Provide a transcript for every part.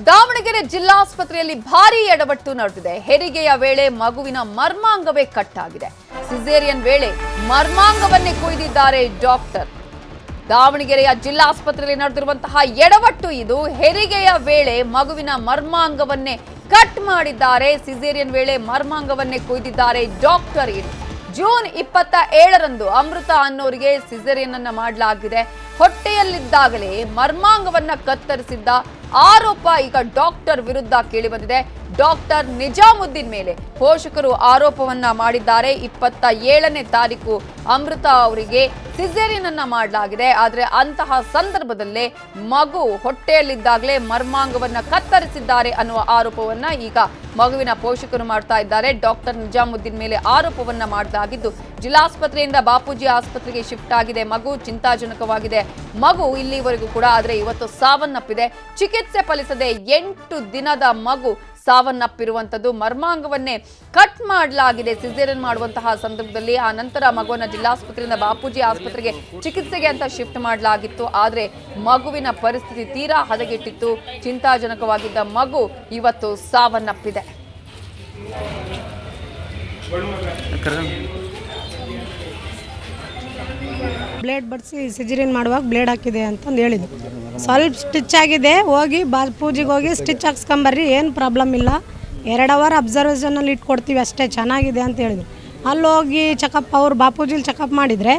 ದಾವಣಗೆರೆ ಜಿಲ್ಲಾಸ್ಪತ್ರೆಯಲ್ಲಿ ಭಾರೀ ಎಡವಟ್ಟು ನಡೆದಿದೆ. ಹೆರಿಗೆಯ ವೇಳೆ ಮಗುವಿನ ಮರ್ಮಾಂಗವೇ ಕಟ್ಟಾಗಿದೆ. ಸಿಸೇರಿಯನ್ ವೇಳೆ ಮರ್ಮಾಂಗವನ್ನೇ ಕೊಯ್ದಿದ್ದಾರೆ ಡಾಕ್ಟರ್. ದಾವಣಗೆರೆಯ ಜಿಲ್ಲಾಸ್ಪತ್ರೆಯಲ್ಲಿ ನಡೆದಿರುವಂತಹ ಎಡವಟ್ಟು ಇದು. ಹೆರಿಗೆಯ ವೇಳೆ ಮಗುವಿನ ಮರ್ಮಾಂಗವನ್ನೇ ಕಟ್ ಮಾಡಿದ್ದಾರೆ. ಸಿಸೇರಿಯನ್ ವೇಳೆ ಮರ್ಮಾಂಗವನ್ನೇ ಕೊಯ್ದಿದ್ದಾರೆ ಡಾಕ್ಟರ್. ಜೂನ್ 27ರಂದು ಅಮೃತ ಅನ್ನೋರಿಗೆ ಸಿಸೇರಿಯನ್ ಅನ್ನ ಮಾಡಲಾಗಿದೆ. ಹೊಟ್ಟೆಯಲ್ಲಿದ್ದಾಗಲೇ ಮರ್ಮಾಂಗವನ್ನ ಕತ್ತರಿಸಿದ್ದ ಆರೋಪ ಈಗ ಡಾಕ್ಟರ್ ವಿರುದ್ಧ ಕೇಳಿಬಂದಿದೆ. ಡಾಕ್ಟರ್ ನಿಜಾಮುದ್ದೀನ್ ಮೇಲೆ ಪೋಷಕರು ಆರೋಪವನ್ನ ಮಾಡಿದ್ದಾರೆ. 27ನೇ ತಾರೀಕು ಅಮೃತ ಅವರಿಗೆ ಸಿಸೇರಿಯನ್ ಅನ್ನ ಮಾಡಲಾಗಿದೆ. ಆದ್ರೆ ಅಂತಹ ಸಂದರ್ಭದಲ್ಲೇ ಮಗು ಹೊಟ್ಟೆಯಲ್ಲಿದ್ದಾಗಲೇ ಮರ್ಮಾಂಗವನ್ನ ಕತ್ತರಿಸಿದ್ದಾರೆ ಅನ್ನುವ ಆರೋಪವನ್ನ ಈಗ ಮಗುವಿನ ಪೋಷಕರು ಮಾಡ್ತಾ ಇದ್ದಾರೆ. ಡಾಕ್ಟರ್ ನಿಜಾಮುದ್ದೀನ್ ಮೇಲೆ ಆರೋಪವನ್ನ ಮಾಡಲಾಗಿದ್ದು ಜಿಲ್ಲಾಸ್ಪತ್ರೆಯಿಂದ ಬಾಪೂಜಿ ಆಸ್ಪತ್ರೆಗೆ ಶಿಫ್ಟ್ ಆಗಿದೆ. ಮಗು ಚಿಂತಾಜನಕವಾಗಿದೆ. ಮಗು ಇಲ್ಲಿವರೆಗೂ ಕೂಡ ಆದ್ರೆ ಇವತ್ತು ಸಾವನ್ನಪ್ಪಿದೆ. ಚಿಕಿತ್ಸೆ ಫಲಿಸದೆ 8 ದಿನದ ಮಗು ಸಾವನ್ನಪ್ಪಿರುವಂತದ್ದು. ಮರ್ಮಾಂಗವನ್ನೇ ಕಟ್ ಮಾಡಲಾಗಿದೆ ಸಿಸೇರಿಯನ್ ಮಾಡುವಂತಹ ಸಂದರ್ಭದಲ್ಲಿ. ಆ ನಂತರ ಮಗುವನ್ನ ಜಿಲ್ಲಾಸ್ಪತ್ರೆಯಿಂದ ಬಾಪೂಜಿ ಆಸ್ಪತ್ರೆಗೆ ಚಿಕಿತ್ಸೆಗೆ ಅಂತ ಶಿಫ್ಟ್ ಮಾಡಲಾಗಿತ್ತು. ಆದ್ರೆ ಮಗುವಿನ ಪರಿಸ್ಥಿತಿ ತೀರಾ ಹದಗೆಟ್ಟಿತ್ತು. ಚಿಂತಾಜನಕವಾಗಿದ್ದ ಮಗು ಇವತ್ತು ಸಾವನ್ನಪ್ಪಿದೆ. ಬ್ಲೇಡ್ ಬಡಿಸಿ ಸಿಜರಿನ್ ಮಾಡುವಾಗ ಬ್ಲೇಡ್ ಹಾಕಿದೆ ಅಂತಂದು ಹೇಳಿದ್ರು. ಸ್ವಲ್ಪ ಸ್ಟಿಚ್ ಆಗಿದೆ, ಹೋಗಿ ಬಾಪೂಜಿಗೆ ಹೋಗಿ ಸ್ಟಿಚ್ ಹಾಕ್ಸ್ಕೊಂಬರ್ರಿ, ಏನು ಪ್ರಾಬ್ಲಮ್ ಇಲ್ಲ, 2 ಅವರ್ ಅಬ್ಸರ್ವೇಷನಲ್ಲಿ ಇಟ್ಕೊಡ್ತೀವಿ ಅಷ್ಟೇ, ಚೆನ್ನಾಗಿದೆ ಅಂತ ಹೇಳಿದ್ರು. ಅಲ್ಲಿ ಹೋಗಿ ಚೆಕಪ್, ಅವ್ರು ಬಾಪೂಜಿಲಿ ಚೆಕಪ್ ಮಾಡಿದರೆ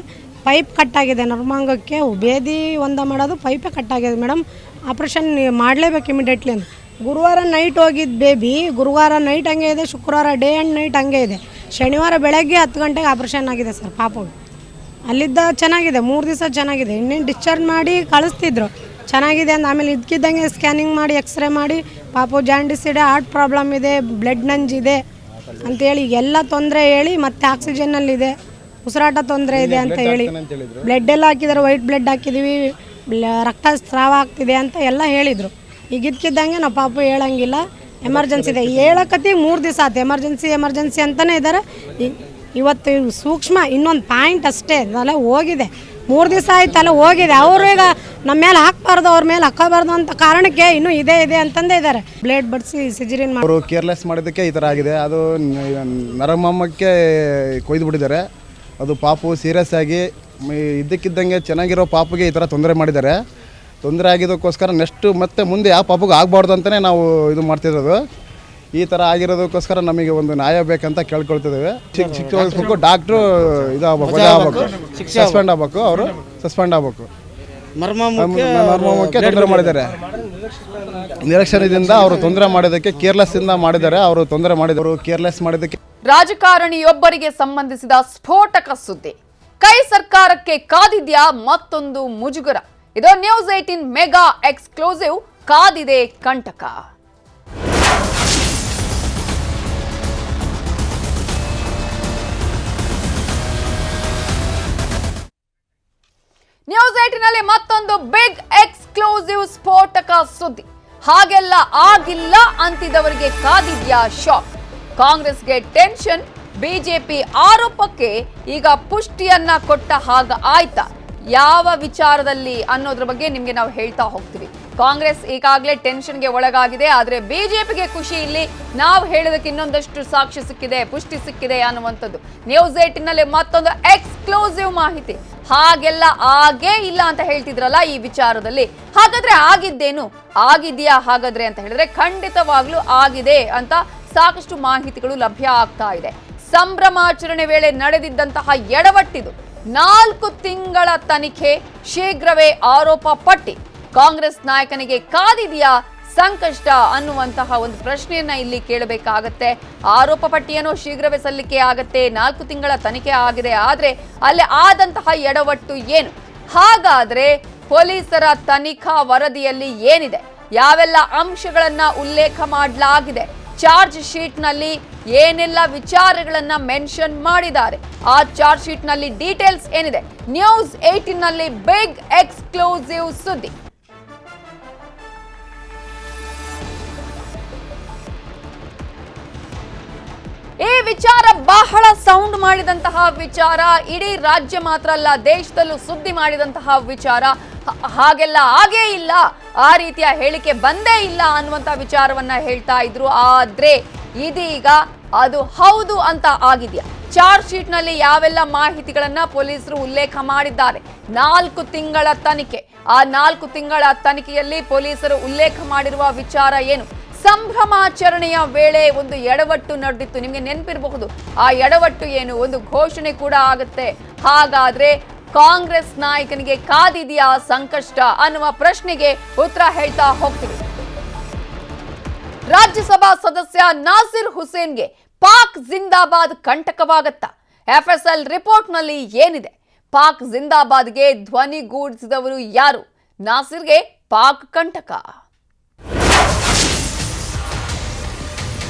ಪೈಪ್ ಕಟ್ಟಾಗಿದೆ ನರ್ಮಾಂಗಕ್ಕೆ. ಬೇದಿ ಒಂದ ಮಾಡೋದು ಪೈಪೇ ಕಟ್ಟಾಗಿದೆ ಮೇಡಮ್, ಆಪ್ರೇಷನ್ ಮಾಡಲೇಬೇಕು ಇಮಿಡಿಯೇಟ್ಲಿ ಅಂತ. ಗುರುವಾರ ನೈಟ್ ಹೋಗಿದ್ದು ಬೇಬಿ, ಗುರುವಾರ ನೈಟ್ ಹಂಗೆ ಇದೆ, ಶುಕ್ರವಾರ ಡೇ ಆ್ಯಂಡ್ ನೈಟ್ ಹಂಗೆ ಇದೆ. ಶನಿವಾರ ಬೆಳಗ್ಗೆ 10 ಗಂಟೆಗೆ ಆಪ್ರೇಷನ್ ಆಗಿದೆ ಸರ್ ಪಾಪುಗೆ. ಅಲ್ಲಿದ್ದ ಚೆನ್ನಾಗಿದೆ, 3 ದಿವಸ ಚೆನ್ನಾಗಿದೆ. ಇನ್ನೇನು ಡಿಸ್ಚಾರ್ಜ್ ಮಾಡಿ ಕಳಿಸ್ತಿದ್ರು ಚೆನ್ನಾಗಿದೆ ಅಂತ. ಆಮೇಲೆ ಇದಕ್ಕಿದ್ದಂಗೆ ಸ್ಕ್ಯಾನಿಂಗ್ ಮಾಡಿ ಎಕ್ಸ್ರೇ ಮಾಡಿ ಪಾಪು ಜಾಂಡಿಸ್ ಇದೆ, ಹಾರ್ಟ್ ಪ್ರಾಬ್ಲಮ್ ಇದೆ, ಬ್ಲಡ್ ನಂಜಿದೆ ಅಂತೇಳಿ ಎಲ್ಲ ತೊಂದರೆ ಹೇಳಿ, ಮತ್ತು ಆಕ್ಸಿಜನ್ನಲ್ಲಿದೆ, ಉಸಿರಾಟ ತೊಂದರೆ ಇದೆ ಅಂತ ಹೇಳಿ ಬ್ಲಡ್ ಎಲ್ಲ ಹಾಕಿದ್ದಾರೆ, ವೈಟ್ ಬ್ಲಡ್ ಹಾಕಿದ್ದೀವಿ, ರಕ್ತ ಸ್ರಾವ ಆಗ್ತಿದೆ ಅಂತ ಎಲ್ಲ ಹೇಳಿದರು. ಈಗ ಇದಕ್ಕಿದ್ದಂಗೆ ನಾವು ಪಾಪು ಹೇಳಂಗಿಲ್ಲ, ಎಮರ್ಜೆನ್ಸಿ ಇದೆ ಹೇಳಕತ್ತಿ 3 ದಿವಸ ಆಯ್ತು. ಎಮರ್ಜೆನ್ಸಿ ಅಂತಲೇ ಇದ್ದಾರೆ. ಇವತ್ತು ಸೂಕ್ಷ್ಮ ಇನ್ನೊಂದು ಪಾಯಿಂಟ್ ಅಷ್ಟೇ, ಅದೆಲ್ಲ ಹೋಗಿದೆ, 3 ದಿವಸ ಆಯ್ತಲ್ಲ ಹೋಗಿದೆ. ಅವರು ಈಗ ನಮ್ಮ ಮೇಲೆ ಹಾಕಬಾರ್ದು, ಅವ್ರ ಮೇಲೆ ಹಾಕಬಾರ್ದು ಅಂತ ಕಾರಣಕ್ಕೆ ಇನ್ನೂ ಇದೆ ಅಂತಂದೇ ಇದ್ದಾರೆ. ಬ್ಲೇಡ್ ಬಡಿಸಿ ಸಿಜರಿನ್ ಅವರು ಕೇರ್ಲೆಸ್ ಮಾಡಿದ್ದಕ್ಕೆ ಈ ಥರ ಆಗಿದೆ. ಅದು ನರಮಮ್ಮಕ್ಕೆ ಕೊಯ್ದು ಬಿಟ್ಟಿದ್ದಾರೆ. ಅದು ಪಾಪು ಸೀರಿಯಸ್ ಆಗಿ ಇದ್ದಕ್ಕಿದ್ದಂಗೆ ಚೆನ್ನಾಗಿರೋ ಪಾಪುಗೆ ಈ ಥರ ತೊಂದರೆ ಮಾಡಿದ್ದಾರೆ. ತೊಂದರೆ ಆಗಿದ್ದಕ್ಕೋಸ್ಕರ ಮತ್ತೆ ಮುಂದೆ ಯಾವ ಪಾಪುಗೆ ಆಗಬಾರ್ದು ಅಂತಲೇ ನಾವು ಇದು ಮಾಡ್ತಿರೋದು. ಈ ಥರ ಆಗಿರೋದಕ್ಕೋಸ್ಕರ ನಮಗೆ ಒಂದು ನ್ಯಾಯ ಬೇಕಂತ ಕೇಳ್ಕೊಳ್ತಿದ್ದೇವೆ. ಶಿಕ್ಷೆ ವಹಿಸ್ಬೇಕು, ಡಾಕ್ಟ್ರು ಇದಾಗಬೇಕು, ಸಸ್ಪೆಂಡ್ ಆಗಬೇಕು, ಅವರು ಸಸ್ಪೆಂಡ್ ಆಗಬೇಕು. ಮರ್ಮಕ್ಕೆ ತೊಂದರೆ ಮಾಡಿದ್ದಾರೆ, ನಿರೀಕ್ಷಣದಿಂದ ಅವರು ತೊಂದರೆ ಮಾಡಿದ್ದಕ್ಕೆ ಕೇರ್ಲೆಸ್ ಇಂದ ಮಾಡಿದ್ದಾರೆ. ಅವರು ತೊಂದರೆ ಮಾಡಿದವರು ಕೇರ್ಲೆಸ್ ಮಾಡಿದ್ದಕ್ಕೆ. ರಾಜಕಾರಣಿಯೊಬ್ಬರಿಗೆ ಸಂಬಂಧಿಸಿದ ಸ್ಫೋಟಕ ಸುದ್ದಿ. ಕೈ ಸರ್ಕಾರಕ್ಕೆ ಕಾದಿದ್ಯಾ ಮತ್ತೊಂದು ಮುಜುಗರ. ಇದು ನ್ಯೂಸ್ 18 ಮೆಗಾ ಎಕ್ಸ್ಕ್ಲೂಸಿವ್. ಕಾದಿದೆ ಕಂಟಕ. ನ್ಯೂಸ್ 18ನಲ್ಲಿ ಮತ್ತೊಂದು ಬಿಗ್ ಎಕ್ಸ್ಕ್ಲೂಸಿವ್ ಸ್ಫೋಟಕ ಸುದ್ದಿ. ಹಾಗೆಲ್ಲ ಆಗಿಲ್ಲ ಅಂತಿದ್ದವರಿಗೆ ಕಾದಿದ್ಯಾ ಶಾಕ್. ಕಾಂಗ್ರೆಸ್ಗೆ ಟೆನ್ಷನ್. ಬಿಜೆಪಿ ಆರೋಪಕ್ಕೆ ಈಗ ಪುಷ್ಟಿಯನ್ನ ಕೊಟ್ಟ ಹಾಗ ಆಯ್ತಾ? ಯಾವ ವಿಚಾರದಲ್ಲಿ ಅನ್ನೋದ್ರ ಬಗ್ಗೆ ನಿಮ್ಗೆ ನಾವು ಹೇಳ್ತಾ ಹೋಗ್ತೀವಿ. ಕಾಂಗ್ರೆಸ್ ಈಗಾಗಲೇ ಟೆನ್ಷನ್ಗೆ ಒಳಗಾಗಿದೆ. ಆದ್ರೆ ಬಿಜೆಪಿಗೆ ಖುಷಿ, ಇಲ್ಲಿ ನಾವು ಹೇಳೋದಕ್ಕೆ ಇನ್ನೊಂದಷ್ಟು ಸಾಕ್ಷಿ ಸಿಕ್ಕಿದೆ, ಪುಷ್ಟಿ ಸಿಕ್ಕಿದೆ ಅನ್ನುವಂಥದ್ದು. ನ್ಯೂಸ್ 18ನಲ್ಲಿ ಮತ್ತೊಂದು ಎಕ್ಸ್ಕ್ಲೂಸಿವ್ ಮಾಹಿತಿ. ಹಾಗೆಲ್ಲ ಆಗೇ ಇಲ್ಲ ಅಂತ ಹೇಳ್ತಿದ್ರಲ್ಲ ಈ ವಿಚಾರದಲ್ಲಿ, ಹಾಗಾದ್ರೆ ಆಗಿದ್ದೇನು? ಆಗಿದೆಯಾ ಹಾಗಾದ್ರೆ ಅಂತ ಹೇಳಿದ್ರೆ ಖಂಡಿತವಾಗ್ಲೂ ಆಗಿದೆ ಅಂತ ಸಾಕಷ್ಟು ಮಾಹಿತಿಗಳು ಲಭ್ಯ ಆಗ್ತಾ ಇದೆ. ಸಂಭ್ರಮಾಚರಣೆ ವೇಳೆ ನಡೆದಿದ್ದಂತಹ ಎಡವಟ್ಟಿದು. 4 ತಿಂಗಳ ತನಿಖೆ, ಶೀಘ್ರವೇ ಆರೋಪ ಪಟ್ಟಿ. ಕಾಂಗ್ರೆಸ್ ನಾಯಕನಿಗೆ ಕಾದಿದೆಯಾ ಸಂಕಷ್ಟ ಅನ್ನುವಂತಹ ಒಂದು ಪ್ರಶ್ನೆಯನ್ನ ಇಲ್ಲಿ ಕೇಳಬೇಕಾಗತ್ತೆ. ಆರೋಪ ಪಟ್ಟಿಯನ್ನು ಶೀಘ್ರವೇ ಸಲ್ಲಿಕೆ ಆಗತ್ತೆ, 4 ತಿಂಗಳ ತನಿಖೆ ಆಗಿದೆ. ಆದ್ರೆ ಅಲ್ಲಿ ಆದಂತಹ ಎಡವಟ್ಟು ಏನು? ಹಾಗಾದ್ರೆ ಪೊಲೀಸರ ತನಿಖಾ ವರದಿಯಲ್ಲಿ ಏನಿದೆ? ಯಾವೆಲ್ಲ ಅಂಶಗಳನ್ನ ಉಲ್ಲೇಖ ಮಾಡಲಾಗಿದೆ? ಚಾರ್ಜ್ ಶೀಟ್ ನಲ್ಲಿ ಏನೆಲ್ಲ ವಿಚಾರಗಳನ್ನ ಮೆನ್ಷನ್ ಮಾಡಿದ್ದಾರೆ? ಆ ಚಾರ್ಜ್ ಶೀಟ್ ನಲ್ಲಿ ಡೀಟೇಲ್ಸ್ ಏನಿದೆ? ನ್ಯೂಸ್ 18ನಲ್ಲಿ ಬಿಗ್ ಎಕ್ಸ್ಕ್ಲೂಸಿವ್ ಸುದ್ದಿ. ಈ ವಿಚಾರ ಬಹಳ ಸೌಂಡ್ ಮಾಡಿದಂತಹ ವಿಚಾರ. ಇಡೀ ರಾಜ್ಯ ಮಾತ್ರ ಅಲ್ಲ, ದೇಶದಲ್ಲೂ ಸುದ್ದಿ ಮಾಡಿದಂತಹ ವಿಚಾರ. ಹಾಗೆಲ್ಲ ಆಗೇ ಇಲ್ಲ, ಆ ರೀತಿಯ ಹೇಳಿಕೆ ಬಂದೇ ಇಲ್ಲ ಅನ್ನುವಂತ ವಿಚಾರವನ್ನ ಹೇಳ್ತಾ ಇದ್ರು. ಆದ್ರೆ ಇದೀಗ ಅದು ಹೌದು ಅಂತ ಆಗಿದೆಯಾ? ಚಾರ್ಜ್ ಶೀಟ್ ನಲ್ಲಿ ಯಾವೆಲ್ಲ ಮಾಹಿತಿಗಳನ್ನ ಪೊಲೀಸರು ಉಲ್ಲೇಖ ಮಾಡಿದ್ದಾರೆ? 4 ತಿಂಗಳ ತನಿಖೆ. ಆ 4 ತಿಂಗಳ ತನಿಖೆಯಲ್ಲಿ ಪೊಲೀಸರು ಉಲ್ಲೇಖ ಮಾಡಿರುವ ವಿಚಾರ ಏನು? ಸಂಭ್ರಮಾಚರಣೆಯ ವೇಳೆ ಒಂದು ಎಡವಟ್ಟು ನಡೆದಿತ್ತು, ನಿಮಗೆ ನೆನಪಿರಬಹುದು. ಆ ಎಡವಟ್ಟು ಏನು? ಒಂದು ಘೋಷಣೆ ಕೂಡ ಆಗುತ್ತೆ. ಹಾಗಾದ್ರೆ ಕಾಂಗ್ರೆಸ್ ನಾಯಕನಿಗೆ ಕಾದಿದೆಯಾ ಸಂಕಷ್ಟ ಅನ್ನುವ ಪ್ರಶ್ನೆಗೆ ಉತ್ತರ ಹೇಳ್ತಾ ಹೋಗ್ತೀವಿ. ರಾಜ್ಯಸಭಾ ಸದಸ್ಯ ನಾಸಿರ್ ಹುಸೇನ್ಗೆ ಪಾಕ್ ಜಿಂದಾಬಾದ್ ಕಂಟಕವಾಗತ್ತಾ? FSL ರಿಪೋರ್ಟ್ ನಲ್ಲಿ ಏನಿದೆ? ಪಾಕ್ ಜಿಂದಾಬಾದ್ಗೆ ಧ್ವನಿಗೂಡಿಸಿದವರು ಯಾರು? ನಾಸಿರ್ಗೆ ಪಾಕ್ ಕಂಟಕ.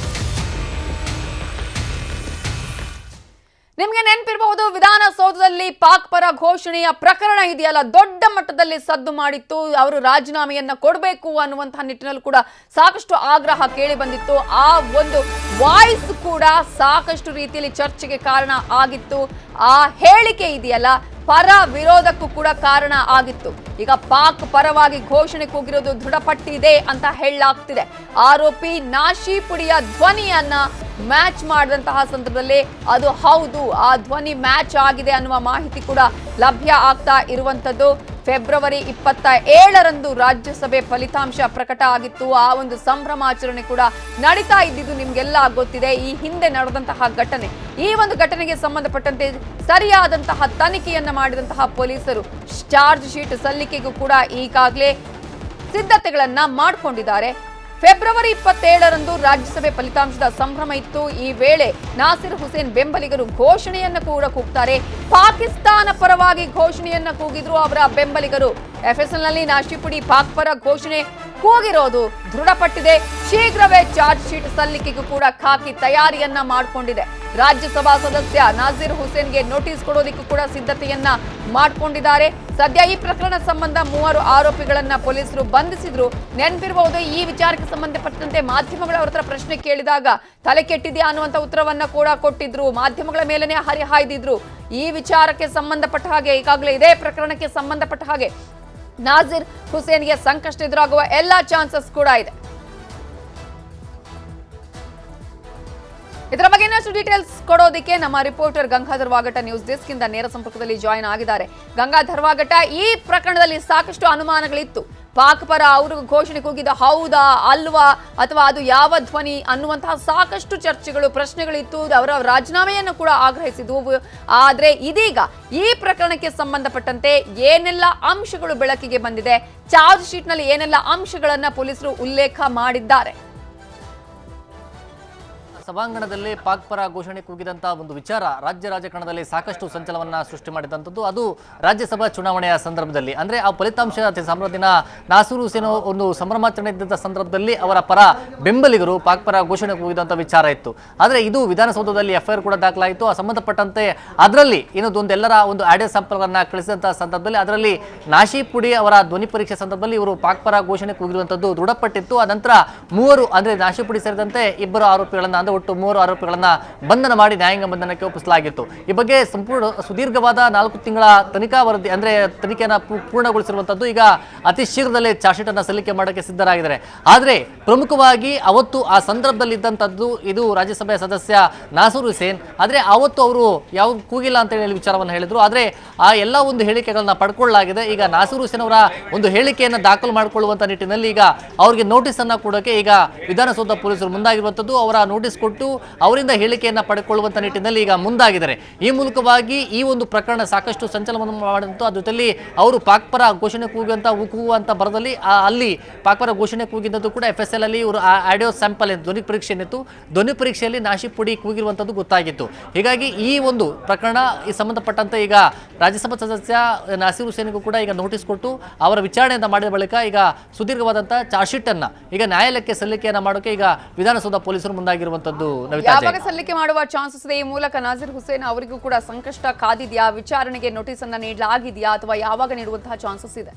ನಿಮಗೆ ನೆನಪಿರಬಹುದು, ವಿಧಾನಸೌಧದಲ್ಲಿ ಪಾಕ್ ಪರ ಘೋಷಣೆಯ ಪ್ರಕರಣ ಇದೆಯಲ್ಲ, ದೊಡ್ಡ ಮಟ್ಟದಲ್ಲಿ ಸದ್ದು ಮಾಡಿತ್ತು. ಅವರು ರಾಜೀನಾಮೆಯನ್ನ ಕೊಡಬೇಕು ಅನ್ನುವಂತಹ ನಿಟ್ಟಿನಲ್ಲಿ ಕೂಡ ಸಾಕಷ್ಟು ಆಗ್ರಹ ಕೇಳಿ ಬಂದಿತ್ತು. ಆ ಒಂದು ವಾಯ್ಸ್ ಕೂಡ ಸಾಕಷ್ಟು ರೀತಿಯಲ್ಲಿ ಚರ್ಚೆಗೆ ಕಾರಣ ಆಗಿತ್ತು. ಆ ಹೇಳಿಕೆ ಇದೆಯಲ್ಲ, ಪರ ವಿರೋಧಕ್ಕೂ ಕೂಡ ಕಾರಣ ಆಗಿತ್ತು. ಈಗ ಪಾಕ್ ಪರವಾಗಿ ಘೋಷಣೆ ಕೂಗಿರೋದು ದೃಢಪಟ್ಟಿದೆ ಅಂತ ಹೇಳಲಾಗ್ತಿದೆ. ಆರೋಪಿ ನಾಶಿಪುಡಿಯ ಧ್ವನಿಯನ್ನ ಮ್ಯಾಚ್ ಮಾಡಿದಂತಹ ಸಂದರ್ಭದಲ್ಲಿ ಅದು ಹೌದು, ಆ ಧ್ವನಿ ಮ್ಯಾಚ್ ಆಗಿದೆ ಅನ್ನುವ ಮಾಹಿತಿ ಕೂಡ ಲಭ್ಯ ಆಗ್ತಾ ಇರುವಂತದ್ದು. ಫೆಬ್ರವರಿ 27ರಂದು ರಾಜ್ಯಸಭೆ ಫಲಿತಾಂಶ ಪ್ರಕಟ ಆಗಿತ್ತು. ಆ ಒಂದು ಸಂಭ್ರಮಾಚರಣೆ ಕೂಡ ನಡೀತಾ ಇದ್ದಿದ್ದು ನಿಮ್ಗೆಲ್ಲ ಗೊತ್ತಿದೆ. ಈ ಹಿಂದೆ ನಡೆದಂತಹ ಘಟನೆ, ಈ ಒಂದು ಘಟನೆಗೆ ಸಂಬಂಧಪಟ್ಟಂತೆ ಸರಿಯಾದಂತಹ ತನಿಖೆಯನ್ನ ಮಾಡಿದಂತಹ ಪೊಲೀಸರು ಚಾರ್ಜ್ ಶೀಟ್ ಸಲ್ಲಿಕೆಗೂ ಕೂಡ ಈಗಾಗಲೇ ಸಿದ್ಧತೆಗಳನ್ನ ಮಾಡಿಕೊಂಡಿದ್ದಾರೆ. ಫೆಬ್ರವರಿ 27ರಂದು ರಾಜ್ಯಸಭೆ ಫಲಿತಾಂಶದ ಸಂಭ್ರಮ ಇತ್ತು. ಈ ವೇಳೆ ನಾಸಿರ್ ಹುಸೇನ್ ಬೆಂಬಲಿಗರು ಘೋಷಣೆಯನ್ನ ಕೂಡ ಕೂಗ್ತಾರೆ. ಪಾಕಿಸ್ತಾನ ಪರವಾಗಿ ಘೋಷಣೆಯನ್ನ ಕೂಗಿದ್ರು ಅವರ ಬೆಂಬಲಿಗರು. FSL ನಲ್ಲಿ ನಾಶಿಪುಡಿ ಪಾಕ್ ಪರ ಘೋಷಣೆ ಕೂಗಿರೋದು ದೃಢಪಟ್ಟಿದೆ. ಶೀಘ್ರವೇ ಚಾರ್ಜ್ ಶೀಟ್ ಸಲ್ಲಿಕೆಗೂ ಕೂಡ ಖಾಕಿ ತಯಾರಿಯನ್ನ ಮಾಡಿಕೊಂಡಿದೆ. ರಾಜ್ಯಸಭಾ ಸದಸ್ಯ ನಾಸಿರ್ ಹುಸೇನ್ಗೆ ನೋಟಿಸ್ ಕೊಡೋದಕ್ಕೂ ಕೂಡ ಸಿದ್ಧತೆಯನ್ನ ಮಾಡಿಕೊಂಡಿದ್ದಾರೆ. ಸದ್ಯ ಈ ಪ್ರಕರಣ ಸಂಬಂಧ 3 ಆರೋಪಿಗಳನ್ನ ಪೊಲೀಸರು ಬಂಧಿಸಿದ್ರು. ನೆನಪಿರಬಹುದು, ಈ ವಿಚಾರಕ್ಕೆ ಸಂಬಂಧಪಟ್ಟಂತೆ ಮಾಧ್ಯಮಗಳ ಅವ್ರ ಹತ್ರ ಪ್ರಶ್ನೆ ಕೇಳಿದಾಗ ತಲೆ ಕೆಟ್ಟಿದ್ಯಾ ಅನ್ನುವಂತ ಉತ್ತರವನ್ನ ಕೂಡ ಕೊಟ್ಟಿದ್ರು. ಮಾಧ್ಯಮಗಳ ಮೇಲೆನೆ ಹರಿಹಾಯ್ದಿದ್ರು. ಈ ವಿಚಾರಕ್ಕೆ ಸಂಬಂಧಪಟ್ಟ ಹಾಗೆ, ಈಗಾಗಲೇ ಇದೇ ಪ್ರಕರಣಕ್ಕೆ ಸಂಬಂಧಪಟ್ಟ ಹಾಗೆ ನಾಸಿರ್ ಹುಸೇನ್ಗೆ ಸಂಕಷ್ಟ ಎದುರಾಗುವ ಎಲ್ಲಾ ಚಾನ್ಸಸ್ ಕೂಡ ಇದೆ. ಇದರ ಬಗ್ಗೆ ಇನ್ನಷ್ಟು ಡೀಟೇಲ್ಸ್ ಕೊಡೋದಕ್ಕೆ ನಮ್ಮ ರಿಪೋರ್ಟರ್ ಗಂಗಾಧರ್ ವಾಗಟ ನ್ಯೂಸ್ ಡೆಸ್ಕ್ ಇಂದ ನೇರ ಸಂಪರ್ಕದಲ್ಲಿ ಜಾಯಿನ್ ಆಗಿದ್ದಾರೆ. ಗಂಗಾಧರ್ ವಾಗಟ, ಈ ಪ್ರಕರಣದಲ್ಲಿ ಸಾಕಷ್ಟು ಅನುಮಾನಗಳಿತ್ತು. ಪಾಕ್ ಪರ ಅವರು ಘೋಷಣೆ ಕೂಗಿದ ಹೌದಾ ಅಲ್ವಾ, ಅಥವಾ ಅದು ಯಾವ ಧ್ವನಿ ಅನ್ನುವಂತಹ ಸಾಕಷ್ಟು ಚರ್ಚೆಗಳು, ಪ್ರಶ್ನೆಗಳಿತ್ತು. ಅವರ ರಾಜೀನಾಮೆಯನ್ನು ಕೂಡ ಆಗ್ರಹಿಸಿದ್ವು. ಆದ್ರೆ ಇದೀಗ ಈ ಪ್ರಕರಣಕ್ಕೆ ಸಂಬಂಧಪಟ್ಟಂತೆ ಏನೆಲ್ಲ ಅಂಶಗಳು ಬೆಳಕಿಗೆ ಬಂದಿದೆ? ಚಾರ್ಜ್ ಶೀಟ್ ನಲ್ಲಿ ಏನೆಲ್ಲ ಅಂಶಗಳನ್ನ ಪೊಲೀಸರು ಉಲ್ಲೇಖ ಮಾಡಿದ್ದಾರೆ? ಸಭಾಂಗಣದಲ್ಲಿ ಪಾಕ್ ಪರ ಘೋಷಣೆ ಕೂಗಿದಂತಹ ಒಂದು ವಿಚಾರ ರಾಜ್ಯ ರಾಜಕಾರಣದಲ್ಲಿ ಸಾಕಷ್ಟು ಸಂಚಲನವನ್ನ ಸೃಷ್ಟಿ ಮಾಡಿದಂಥದ್ದು. ಅದು ರಾಜ್ಯಸಭಾ ಚುನಾವಣೆಯ ಸಂದರ್ಭದಲ್ಲಿ, ಅಂದ್ರೆ ಆ ಫಲಿತಾಂಶ ಸಂಭ್ರಮದಿನ ನಾಸಿರ್ ಹುಸೇನ್ ಒಂದು ಸಂಭ್ರಮಾಚರಣೆ ಇದ್ದಂಥ ಸಂದರ್ಭದಲ್ಲಿ ಅವರ ಪರ ಬೆಂಬಲಿಗರು ಪಾಕ್ ಪರ ಘೋಷಣೆ ಕೂಗಿದಂಥ ವಿಚಾರ ಇತ್ತು. ಆದರೆ ಇದು ವಿಧಾನಸೌಧದಲ್ಲಿ FIR ಕೂಡ ದಾಖಲಾಯಿತು. ಆ ಸಂಬಂಧಪಟ್ಟಂತೆ ಅದರಲ್ಲಿ ಎಲ್ಲರ ಒಂದು ಆಡಿಯೋ ಸ್ಯಾಂಪಲ್ಗಳನ್ನ ಕಳಿಸಿದಂತಹ ಸಂದರ್ಭದಲ್ಲಿ ಅದರಲ್ಲಿ ನಾಶಿಪುಡಿ ಅವರ ಧ್ವನಿ ಪರೀಕ್ಷೆ ಸಂದರ್ಭದಲ್ಲಿ ಇವರು ಪಾಕ್ ಪರ ಘೋಷಣೆ ಕೂಗಿರುವಂಥದ್ದು ದೃಢಪಟ್ಟಿತ್ತು. ಆ ನಂತರ 3 ಅಂದ್ರೆ ನಾಶಿಪುಡಿ ಸೇರಿದಂತೆ 2 ಆರೋಪಿಗಳನ್ನ, ಅಂದ್ರೆ ಒಟ್ಟು 3 ಆರೋಪಿಗಳನ್ನ ಬಂಧನ ಮಾಡಿ ನ್ಯಾಯಾಂಗ ಬಂಧನಕ್ಕೆ ಒಪ್ಪಿಸಲಾಗಿತ್ತು. ಈ ಬಗ್ಗೆ ಸಂಪೂರ್ಣ ಸುದೀರ್ಘವಾದ 4 ತಿಂಗಳ ತನಿಖಾ ವರದಿ, ಅಂದ್ರೆ ತನಿಖೆಯನ್ನು ಪೂರ್ಣಗೊಳಿಸಿರುವಂತದ್ದು. ಈಗ ಅತಿ ಶೀಘ್ರದಲ್ಲೇ ಚಾರ್ಜ್ ಶೀಟ್ ಅನ್ನು ಸಲ್ಲಿಕೆ ಮಾಡೋಕ್ಕೆ ಸಿದ್ಧರಾಗಿದ್ದಾರೆ. ಆದರೆ ಪ್ರಮುಖವಾಗಿ ಅವತ್ತು ಆ ಸಂದರ್ಭದಲ್ಲಿ ಇದ್ದಂಥದ್ದು ಇದು ರಾಜ್ಯಸಭೆಯ ಸದಸ್ಯ ನಾಸಿರ್ ಹುಸೇನ್. ಆದರೆ ಅವತ್ತು ಅವರು ಯಾವ ಕೂಗಿಲ್ಲ ಅಂತ ಹೇಳಿ ವಿಚಾರವನ್ನು ಹೇಳಿದ್ರು. ಆದರೆ ಆ ಎಲ್ಲ ಒಂದು ಹೇಳಿಕೆಗಳನ್ನ ಪಡ್ಕೊಳ್ಳಲಾಗಿದೆ. ಈಗ ನಾಸಿರ್ ಹುಸೇನ್ ಅವರ ಒಂದು ಹೇಳಿಕೆಯನ್ನು ದಾಖಲು ಮಾಡಿಕೊಳ್ಳುವಂತ ನಿಟ್ಟಿನಲ್ಲಿ ಈಗ ಅವರಿಗೆ ನೋಟಿಸ್ ಅನ್ನ ಕೊಡೋಕೆ ಈಗ ವಿಧಾನಸೌಧ ಪೊಲೀಸರು ಮುಂದಾಗಿರುವಂತದ್ದು. ಅವರ ನೋಟಿಸ್ ಕೊಟ್ಟು ಅವರಿಂದ ಹೇಳಿಕೆಯನ್ನ ಪಡೆದುಕೊಳ್ಳುವಂತ ನಿಟ್ಟಿನಲ್ಲಿ ಈಗ ಮುಂದಾಗಿದ್ದಾರೆ. ಈ ಮೂಲಕವಾಗಿ ಈ ಒಂದು ಪ್ರಕರಣ ಸಾಕಷ್ಟು ಸಂಚಲನವನ್ನು ಮಾಡಿದಂತು. ಅದ್ರ ಜೊತೆಲಿ ಅವರು ಪಾಕ್ ಪರ ಘೋಷಣೆ ಕೂಗುವಂತ ಬರದಲ್ಲಿ ಅಲ್ಲಿ ಪಾಕ್ ಪರ ಘೋಷಣೆ ಕೂಗಿದ್ದು ಕೂಡ FSL ಅಲ್ಲಿ ಇವರು ಆಡಿಯೋ ಸ್ಯಾಂಪಲ್ ಧ್ವನಿ ಪರೀಕ್ಷೆ ಏನಿತ್ತು, ಧ್ವನಿ ಪರೀಕ್ಷೆಯಲ್ಲಿ ನಾಶಿಪುಡಿ ಕೂಗಿರುವಂತದ್ದು ಗೊತ್ತಾಗಿತ್ತು. ಹೀಗಾಗಿ ಈ ಒಂದು ಪ್ರಕರಣ ಈ ಸಂಬಂಧಪಟ್ಟಂತೆ ಈಗ ರಾಜ್ಯಸಭಾ ಸದಸ್ಯ ನಾಸಿರ್ ಹುಸೇನ್ಗೂ ಕೂಡ ಈಗ ನೋಟಿಸ್ ಕೊಟ್ಟು ಅವರ ವಿಚಾರಣೆಯನ್ನ ಮಾಡಿದ ಬಳಿಕ ಈಗ ಸುದೀರ್ಘವಾದಂತಹ ಚಾರ್ಜ್ ಶೀಟ್ ಅನ್ನ ಈಗ ನ್ಯಾಯಾಲಯಕ್ಕೆ ಸಲ್ಲಿಕೆಯನ್ನ ಮಾಡೋಕೆ ಈಗ ವಿಧಾನಸೌಧ ಪೊಲೀಸರು ಮುಂದಾಗಿರುವಂತದ್ದು. ಯಾವಾಗ ಸಲ್ಲಿಕೆ ಮಾಡುವ ಚಾನ್ಸಸ್ ಇದೆ? ಈ ಮೂಲಕ ನಾಸಿರ್ ಹುಸೇನ್ ಅವರಿಗೂ ಕೂಡ ಸಂಕಷ್ಟ ಕಾದಿದೆಯಾ? ವಿಚಾರಣೆಗೆ ನೋಟಿಸ್ ಅನ್ನ ನೀಡಲಾಗಿದೆಯಾ ಅಥವಾ ಯಾವಾಗ ನೀಡುವಂತಹ ಚಾನ್ಸಸ್ ಇದೆ?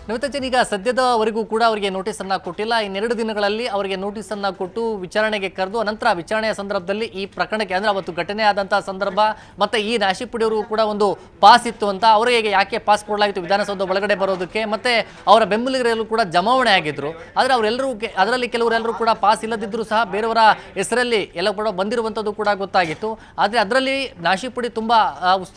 ನವಿತಾಜನ್, ಈಗ ಸದ್ಯದವರೆಗೂ ಕೂಡ ಅವರಿಗೆ ನೋಟಿಸ್ ಅನ್ನ ಕೊಟ್ಟಿಲ್ಲ. ಇನ್ನೆರಡು ದಿನಗಳಲ್ಲಿ ಅವರಿಗೆ ನೋಟಿಸ್ ಅನ್ನ ಕೊಟ್ಟು ವಿಚಾರಣೆಗೆ ಕರೆದು ಅನಂತರ ವಿಚಾರಣೆಯ ಸಂದರ್ಭದಲ್ಲಿ ಈ ಪ್ರಕರಣಕ್ಕೆ ಅಂದ್ರೆ ಅವತ್ತು ಘಟನೆ ಆದಂತಹ ಸಂದರ್ಭ ಮತ್ತೆ ಈ ನಾಶಿಪುಡಿಯವರು ಕೂಡ ಒಂದು ಪಾಸ್ ಇತ್ತು ಅಂತ ಅವರಿಗೆ ಯಾಕೆ ಪಾಸ್ ಕೊಡಲಾಗಿತ್ತು ವಿಧಾನಸೌಧ ಒಳಗಡೆ ಬರೋದಕ್ಕೆ, ಮತ್ತೆ ಅವರ ಬೆಂಬಲಿಗರೆಲ್ಲರೂ ಕೂಡ ಜಮಾವಣೆ ಆಗಿದ್ರು. ಆದರೆ ಅವರೆಲ್ಲರೂ ಅದರಲ್ಲಿ ಕೆಲವರೆಲ್ಲರೂ ಕೂಡ ಪಾಸ್ ಇಲ್ಲದಿದ್ದರೂ ಸಹ ಬೇರೆಯವರ ಹೆಸರಲ್ಲಿ ಎಲ್ಲ ಕೂಡ ಬಂದಿರುವಂಥದ್ದು ಕೂಡ ಗೊತ್ತಾಗಿತ್ತು. ಆದರೆ ಅದರಲ್ಲಿ ನಾಶಿಪುಡಿ ತುಂಬಾ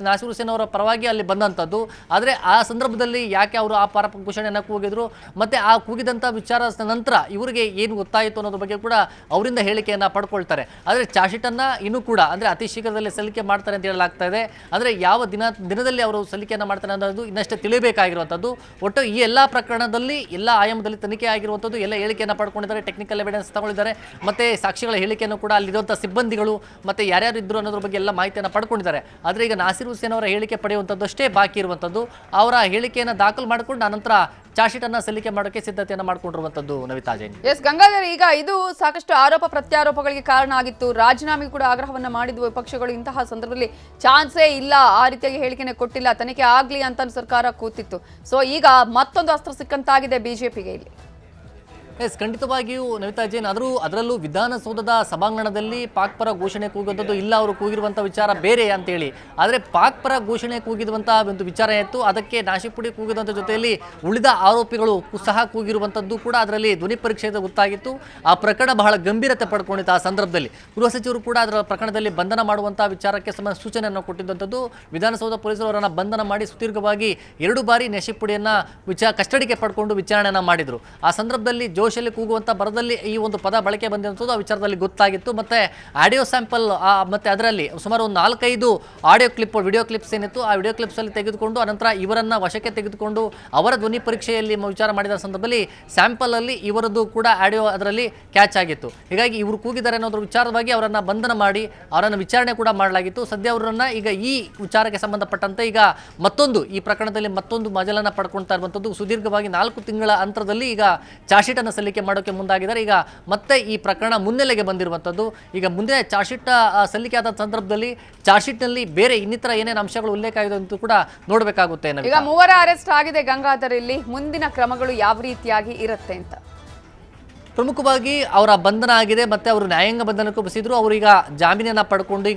ನಾಸಿರ್ ಹುಸೇನ್ ಅವರ ಪರವಾಗಿ ಅಲ್ಲಿ ಬಂದಂಥದ್ದು. ಆದರೆ ಆ ಸಂದರ್ಭದಲ್ಲಿ ಯಾಕೆ ಅವರು ಆ ಪಾರ ಘೋಷಣೆಯನ್ನು ಕೂಗಿದ್ರು ಮತ್ತೆ ಆ ಕೂಗಿದಂಥ ವಿಚಾರ ನಂತರ ಇವರಿಗೆ ಏನು ಗೊತ್ತಾಯಿತು ಅನ್ನೋದ್ರ ಬಗ್ಗೆ ಕೂಡ ಅವರಿಂದ ಹೇಳಿಕೆಯನ್ನು ಪಡ್ಕೊಳ್ತಾರೆ. ಆದರೆ ಚಾರ್ಜ್ಶೀಟನ್ನು ಇನ್ನೂ ಕೂಡ ಅಂದರೆ ಅತಿ ಶೀಘ್ರದಲ್ಲಿ ಸಲ್ಲಿಕೆ ಮಾಡ್ತಾರೆ ಅಂತ ಹೇಳಲಾಗ್ತಾ ಇದೆ. ಅಂದರೆ ಯಾವ ದಿನದಲ್ಲಿ ಅವರು ಸಲ್ಲಿಕೆಯನ್ನು ಮಾಡ್ತಾರೆ ಅನ್ನೋದು ಇನ್ನಷ್ಟೇ ತಿಳಿಯಬೇಕಾಗಿರುವಂಥದ್ದು. ಒಟ್ಟು ಈ ಎಲ್ಲ ಪ್ರಕರಣದಲ್ಲಿ ಎಲ್ಲ ಆಯಾಮದಲ್ಲಿ ತನಿಖೆ ಆಗಿರುವಂಥದ್ದು, ಎಲ್ಲ ಹೇಳಿಕೆಯನ್ನು ಪಡ್ಕೊಂಡಿದ್ದಾರೆ, ಟೆಕ್ನಿಕಲ್ ಎವಿಡೆನ್ಸ್ ತಗೊಂಡಿದ್ದಾರೆ, ಮತ್ತೆ ಸಾಕ್ಷಿಗಳ ಹೇಳಿಕೆಯನ್ನು ಕೂಡ ಅಲ್ಲಿರುವಂಥ ಸಿಬ್ಬಂದಿಗಳು ಮತ್ತೆ ಯಾರ್ಯಾರು ಇದ್ರು ಅನ್ನೋದ್ರ ಬಗ್ಗೆ ಎಲ್ಲ ಮಾಹಿತಿಯನ್ನು ಪಡ್ಕೊಂಡಿದ್ದಾರೆ. ಆದರೆ ಈಗ ನಾಸಿರ್ ಹುಸೇನ್ ಅವರ ಹೇಳಿಕೆ ಪಡೆಯುವಂಥದ್ದಷ್ಟೇ ಬಾಕಿ ಇರುವಂಥದ್ದು. ಅವರ ಹೇಳಿಕೆಯನ್ನು ದಾಖಲು ಮಾಡಿಕೊಂಡು ಅನಂತರ ಚಾರ್ಜ್ ಶೀಟ್ ಅನ್ನ ಸಲ್ಲಿಕೆ ಮಾಡೋಕೆ ಸಿದ್ಧತೆಯನ್ನು ಮಾಡಿಕೊಂಡಿರುವಂತದ್ದು. ನವಿತಾ ಜೈನ್. ಎಸ್ ಗಂಗಾಧರ್, ಈಗ ಇದು ಸಾಕಷ್ಟು ಆರೋಪ ಪ್ರತ್ಯಾರೋಪಗಳಿಗೆ ಕಾರಣ ಆಗಿತ್ತು. ರಾಜೀನಾಮೆ ಕೂಡ ಆಗ್ರಹವನ್ನ ಮಾಡಿದ್ವು ವಿಪಕ್ಷಗಳು. ಇಂತಹ ಸಂದರ್ಭದಲ್ಲಿ ಚಾನ್ಸೇ ಇಲ್ಲ, ಆ ರೀತಿಯಾಗಿ ಹೇಳಿಕೆನೆ ಕೊಟ್ಟಿಲ್ಲ, ತನಿಖೆ ಆಗ್ಲಿ ಅಂತ ಸರ್ಕಾರ ಕೂತಿತ್ತು. ಸೊ ಈಗ ಮತ್ತೊಂದು ಅಸ್ತ್ರ ಸಿಕ್ಕಂತಾಗಿದೆ ಬಿಜೆಪಿಗೆ ಇಲ್ಲಿ. ಎಸ್, ಖಂಡಿತವಾಗಿಯೂ ನವಿತಾ ಜೈನ್. ಅದರಲ್ಲೂ ವಿಧಾನಸೌಧದ ಸಭಾಂಗಣದಲ್ಲಿ ಪಾಕ್ ಪರ ಘೋಷಣೆ ಕೂಗಿದ್ದು ಇಲ್ಲ, ಅವರು ಕೂಗಿರುವಂಥ ವಿಚಾರ ಬೇರೆ ಅಂತೇಳಿ. ಆದರೆ ಪಾಕ್ ಪರ ಘೋಷಣೆ ಕೂಗಿರುವಂಥ ಒಂದು ವಿಚಾರ ಇತ್ತು, ಅದಕ್ಕೆ ನಾಶಿಪುಡಿ ಕೂಗಿದಂಥ ಜೊತೆಯಲ್ಲಿ ಉಳಿದ ಆರೋಪಿಗಳು ಸಹ ಕೂಗಿರುವಂಥದ್ದು ಕೂಡ ಅದರಲ್ಲಿ ಧ್ವನಿ ಪರೀಕ್ಷೆಯಿಂದ ಗೊತ್ತಾಗಿತ್ತು. ಆ ಪ್ರಕರಣ ಬಹಳ ಗಂಭೀರತೆ ಪಡ್ಕೊಂಡಿತ್ತು. ಆ ಸಂದರ್ಭದಲ್ಲಿ ಗೃಹ ಸಚಿವರು ಕೂಡ ಅದರ ಪ್ರಕರಣದಲ್ಲಿ ಬಂಧನ ಮಾಡುವಂಥ ವಿಚಾರಕ್ಕೆ ಸಂಬಂಧ ಸೂಚನೆಯನ್ನು ಕೊಟ್ಟಿದ್ದಂಥದ್ದು. ವಿಧಾನಸೌಧ ಪೊಲೀಸರು ಅವರನ್ನು ಬಂಧನ ಮಾಡಿ ಸುದೀರ್ಘವಾಗಿ 2 ಬಾರಿ ನಾಶಿಪುಡಿಯನ್ನು ಕಸ್ಟಡಿಗೆ ಪಡ್ಕೊಂಡು ವಿಚಾರಣೆಯನ್ನು ಮಾಡಿದರು. ಆ ಸಂದರ್ಭದಲ್ಲಿ ಜೋಶಲ್ಲಿ ಕೂಗುವಂಥ ಬರದಲ್ಲಿ ಈ ಒಂದು ಪದ ಬಳಕೆ ಬಂದಿರುವಂಥದ್ದು ಆ ವಿಚಾರದಲ್ಲಿ ಗೊತ್ತಾಗಿತ್ತು. ಮತ್ತು ಆಡಿಯೋ ಸ್ಯಾಂಪಲ್ ಮತ್ತು ಅದರಲ್ಲಿ ಸುಮಾರು ಒಂದು 4-5 ಆಡಿಯೋ ಕ್ಲಿಪ್, ವಿಡಿಯೋ ಕ್ಲಿಪ್ಸ್ ಏನಿತ್ತು, ಆ ವಿಡಿಯೋ ಕ್ಲಿಪ್ಸಲ್ಲಿ ತೆಗೆದುಕೊಂಡು ಅನಂತರ ಇವರನ್ನು ವಶಕ್ಕೆ ತೆಗೆದುಕೊಂಡು ಅವರ ಧ್ವನಿ ಪರೀಕ್ಷೆಯಲ್ಲಿ ವಿಚಾರ ಮಾಡಿದ ಸಂದರ್ಭದಲ್ಲಿ ಸ್ಯಾಂಪಲಲ್ಲಿ ಇವರದ್ದು ಕೂಡ ಆಡಿಯೋ ಅದರಲ್ಲಿ ಕ್ಯಾಚ್ ಆಗಿತ್ತು. ಹೀಗಾಗಿ ಇವರು ಕೂಗಿದ್ದಾರೆ ಅನ್ನೋದ್ರ ವಿಚಾರವಾಗಿ ಅವರನ್ನು ಬಂಧನ ಮಾಡಿ ಅವರನ್ನು ವಿಚಾರಣೆ ಕೂಡ ಮಾಡಲಾಗಿತ್ತು. ಸದ್ಯ ಅವರನ್ನು ಈಗ ಈ ವಿಚಾರಕ್ಕೆ ಸಂಬಂಧಪಟ್ಟಂತೆ ಈಗ ಮತ್ತೊಂದು ಈ ಪ್ರಕರಣದಲ್ಲಿ ಮತ್ತೊಂದು ಮಜಲನ್ನು ಪಡ್ಕೊಳ್ತಾ ಇರುವಂಥದ್ದು. ಸುದೀರ್ಘವಾಗಿ 4 ತಿಂಗಳ ಅಂತರದಲ್ಲಿ ಈಗ ಚಾರ್ಜ್ ಶೀಟ್ ಅನ್ನು ಸಲ್ಲಿಕೆ ಮಾಡೋಕೆ ಮುಂದಾಗಿದ್ದಾರೆ. ಈಗ ಮತ್ತೆ ಈ ಪ್ರಕರಣ ಮುನ್ನೆಲೆಗೆ ಬಂದಿರುವಂಥದ್ದು. ಈಗ ಮುಂದೆ ಚಾರ್ಜ್ ಶೀಟ್ ಸಲ್ಲಿಕೆ ಆದ ಸಂದರ್ಭದಲ್ಲಿ ಚಾರ್ಜ್ ಶೀಟ್ ನಲ್ಲಿ ಬೇರೆ ಇನ್ನಿತರ ಏನೇನು ಅಂಶಗಳು ಉಲ್ಲೇಖ ಆಗಿದೆ ಅಂತ ಕೂಡ ನೋಡಬೇಕಾಗುತ್ತೆ. ಈಗ 3 ಅರೆಸ್ಟ್ ಆಗಿದೆ ಗಂಗಾಧರ್. ಇಲ್ಲಿ ಮುಂದಿನ ಕ್ರಮಗಳು ಯಾವ ರೀತಿಯಾಗಿ ಇರುತ್ತೆ ಅಂತ? ಪ್ರಮುಖವಾಗಿ ಅವರ ಬಂಧನ ಆಗಿದೆ, ಮತ್ತೆ ಅವರು ನ್ಯಾಯಾಂಗ ಬಂಧನಕ್ಕೂ ಬಸಿದ್ರು. ಅವರೀಗ ಜಾಮೀನನ್ನು ಪಡ್ಕೊಂಡು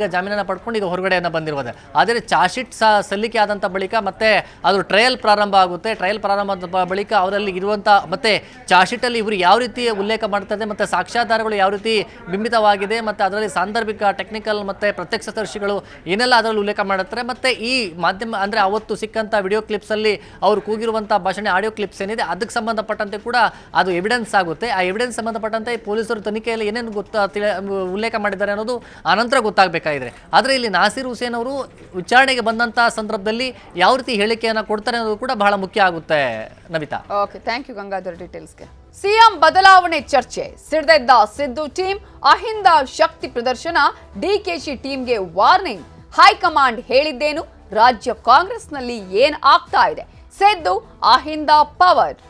ಈಗ ಹೊರಗಡೆಯನ್ನು ಬಂದಿರುವುದು. ಆದರೆ ಚಾರ್ಜ್ ಶೀಟ್ ಸಲ್ಲಿಕೆ ಆದಂಥ ಬಳಿಕ ಮತ್ತೆ ಅದು ಟ್ರಯಲ್ ಪ್ರಾರಂಭ ಆಗುತ್ತೆ. ಟ್ರಯಲ್ ಪ್ರಾರಂಭದ ಬಳಿಕ ಅವರಲ್ಲಿ ಇರುವಂಥ ಮತ್ತೆ ಚಾರ್ಜ್ ಶೀಟಲ್ಲಿ ಇವರು ಯಾವ ರೀತಿ ಉಲ್ಲೇಖ ಮಾಡ್ತಾರೆ, ಮತ್ತು ಸಾಕ್ಷ್ಯಾಧಾರಗಳು ಯಾವ ರೀತಿ ಬಿಂಬಿತವಾಗಿದೆ, ಮತ್ತು ಅದರಲ್ಲಿ ಸಾಂದರ್ಭಿಕ, ಟೆಕ್ನಿಕಲ್ ಮತ್ತು ಪ್ರತ್ಯಕ್ಷದರ್ಶಿಗಳು ಏನೆಲ್ಲ ಅದರಲ್ಲಿ ಉಲ್ಲೇಖ ಮಾಡುತ್ತಾರೆ, ಮತ್ತು ಈ ಮಾಧ್ಯಮ ಅಂದರೆ ಅವತ್ತು ಸಿಕ್ಕಂಥ ವಿಡಿಯೋ ಕ್ಲಿಪ್ಸಲ್ಲಿ ಅವರು ಕೂಗಿರುವಂಥ ಭಾಷಣ ಆಡಿಯೋ ಕ್ಲಿಪ್ಸ್ ಏನಿದೆ ಅದಕ್ಕೆ ಸಂಬಂಧಪಟ್ಟಂತೆ ಕೂಡ ಅದು ಎವಿಡೆನ್ಸ್ ಆಗುತ್ತೆ. ಆ ಎವಿಡೆನ್ಸ್ ಸಂಬಂಧಪಟ್ಟಂತೆ ಪೊಲೀಸರು ತನಿಖೆಯಲ್ಲಿ ಏನೇನು ಉಲ್ಲೇಖ ಮಾಡಿದ್ದಾರೆ ಅನ್ನೋದು ಆನಂತರ ಗೊತ್ತಾಗಬೇಕಾಗಿದೆ. ಆದರೆ ಇಲ್ಲಿ ನಾಸಿರ್ ಹುಸೇನ್ ಅವರು ವಿಚಾರಣೆಗೆ ಬಂದಂಥ ಸಂದರ್ಭದಲ್ಲಿ ಯಾವ ರೀತಿ ಹೇಳಿಕೆಯನ್ನು ಕೊಡ್ತಾರೆ ಅನ್ನೋದು ಕೂಡ ಬಹಳ ಮುಖ್ಯ ಆಗುತ್ತೆ. Navita. Okay, thank you Gangadhar ಡೀಟೇಲ್ಸ್ಗೆ. ಸಿಎಂ ಬದಲಾವಣೆ ಚರ್ಚೆ ಸಿಡಿದೆದ್ದ ಸಿದ್ದು ಟೀಮ್ ಅಹಿಂದ ಶಕ್ತಿ ಪ್ರದರ್ಶನ, ಡಿಕೆಶಿ ಟೀಮ್ಗೆ ವಾರ್ನಿಂಗ್. ಹೈಕಮಾಂಡ್ ಹೇಳಿದ್ದೇನು, ರಾಜ್ಯ ಕಾಂಗ್ರೆಸ್ನಲ್ಲಿ ಏನ್ ಆಗ್ತಾ ಇದೆ? ಸಿದ್ದು ಅಹಿಂದ ಪವರ್.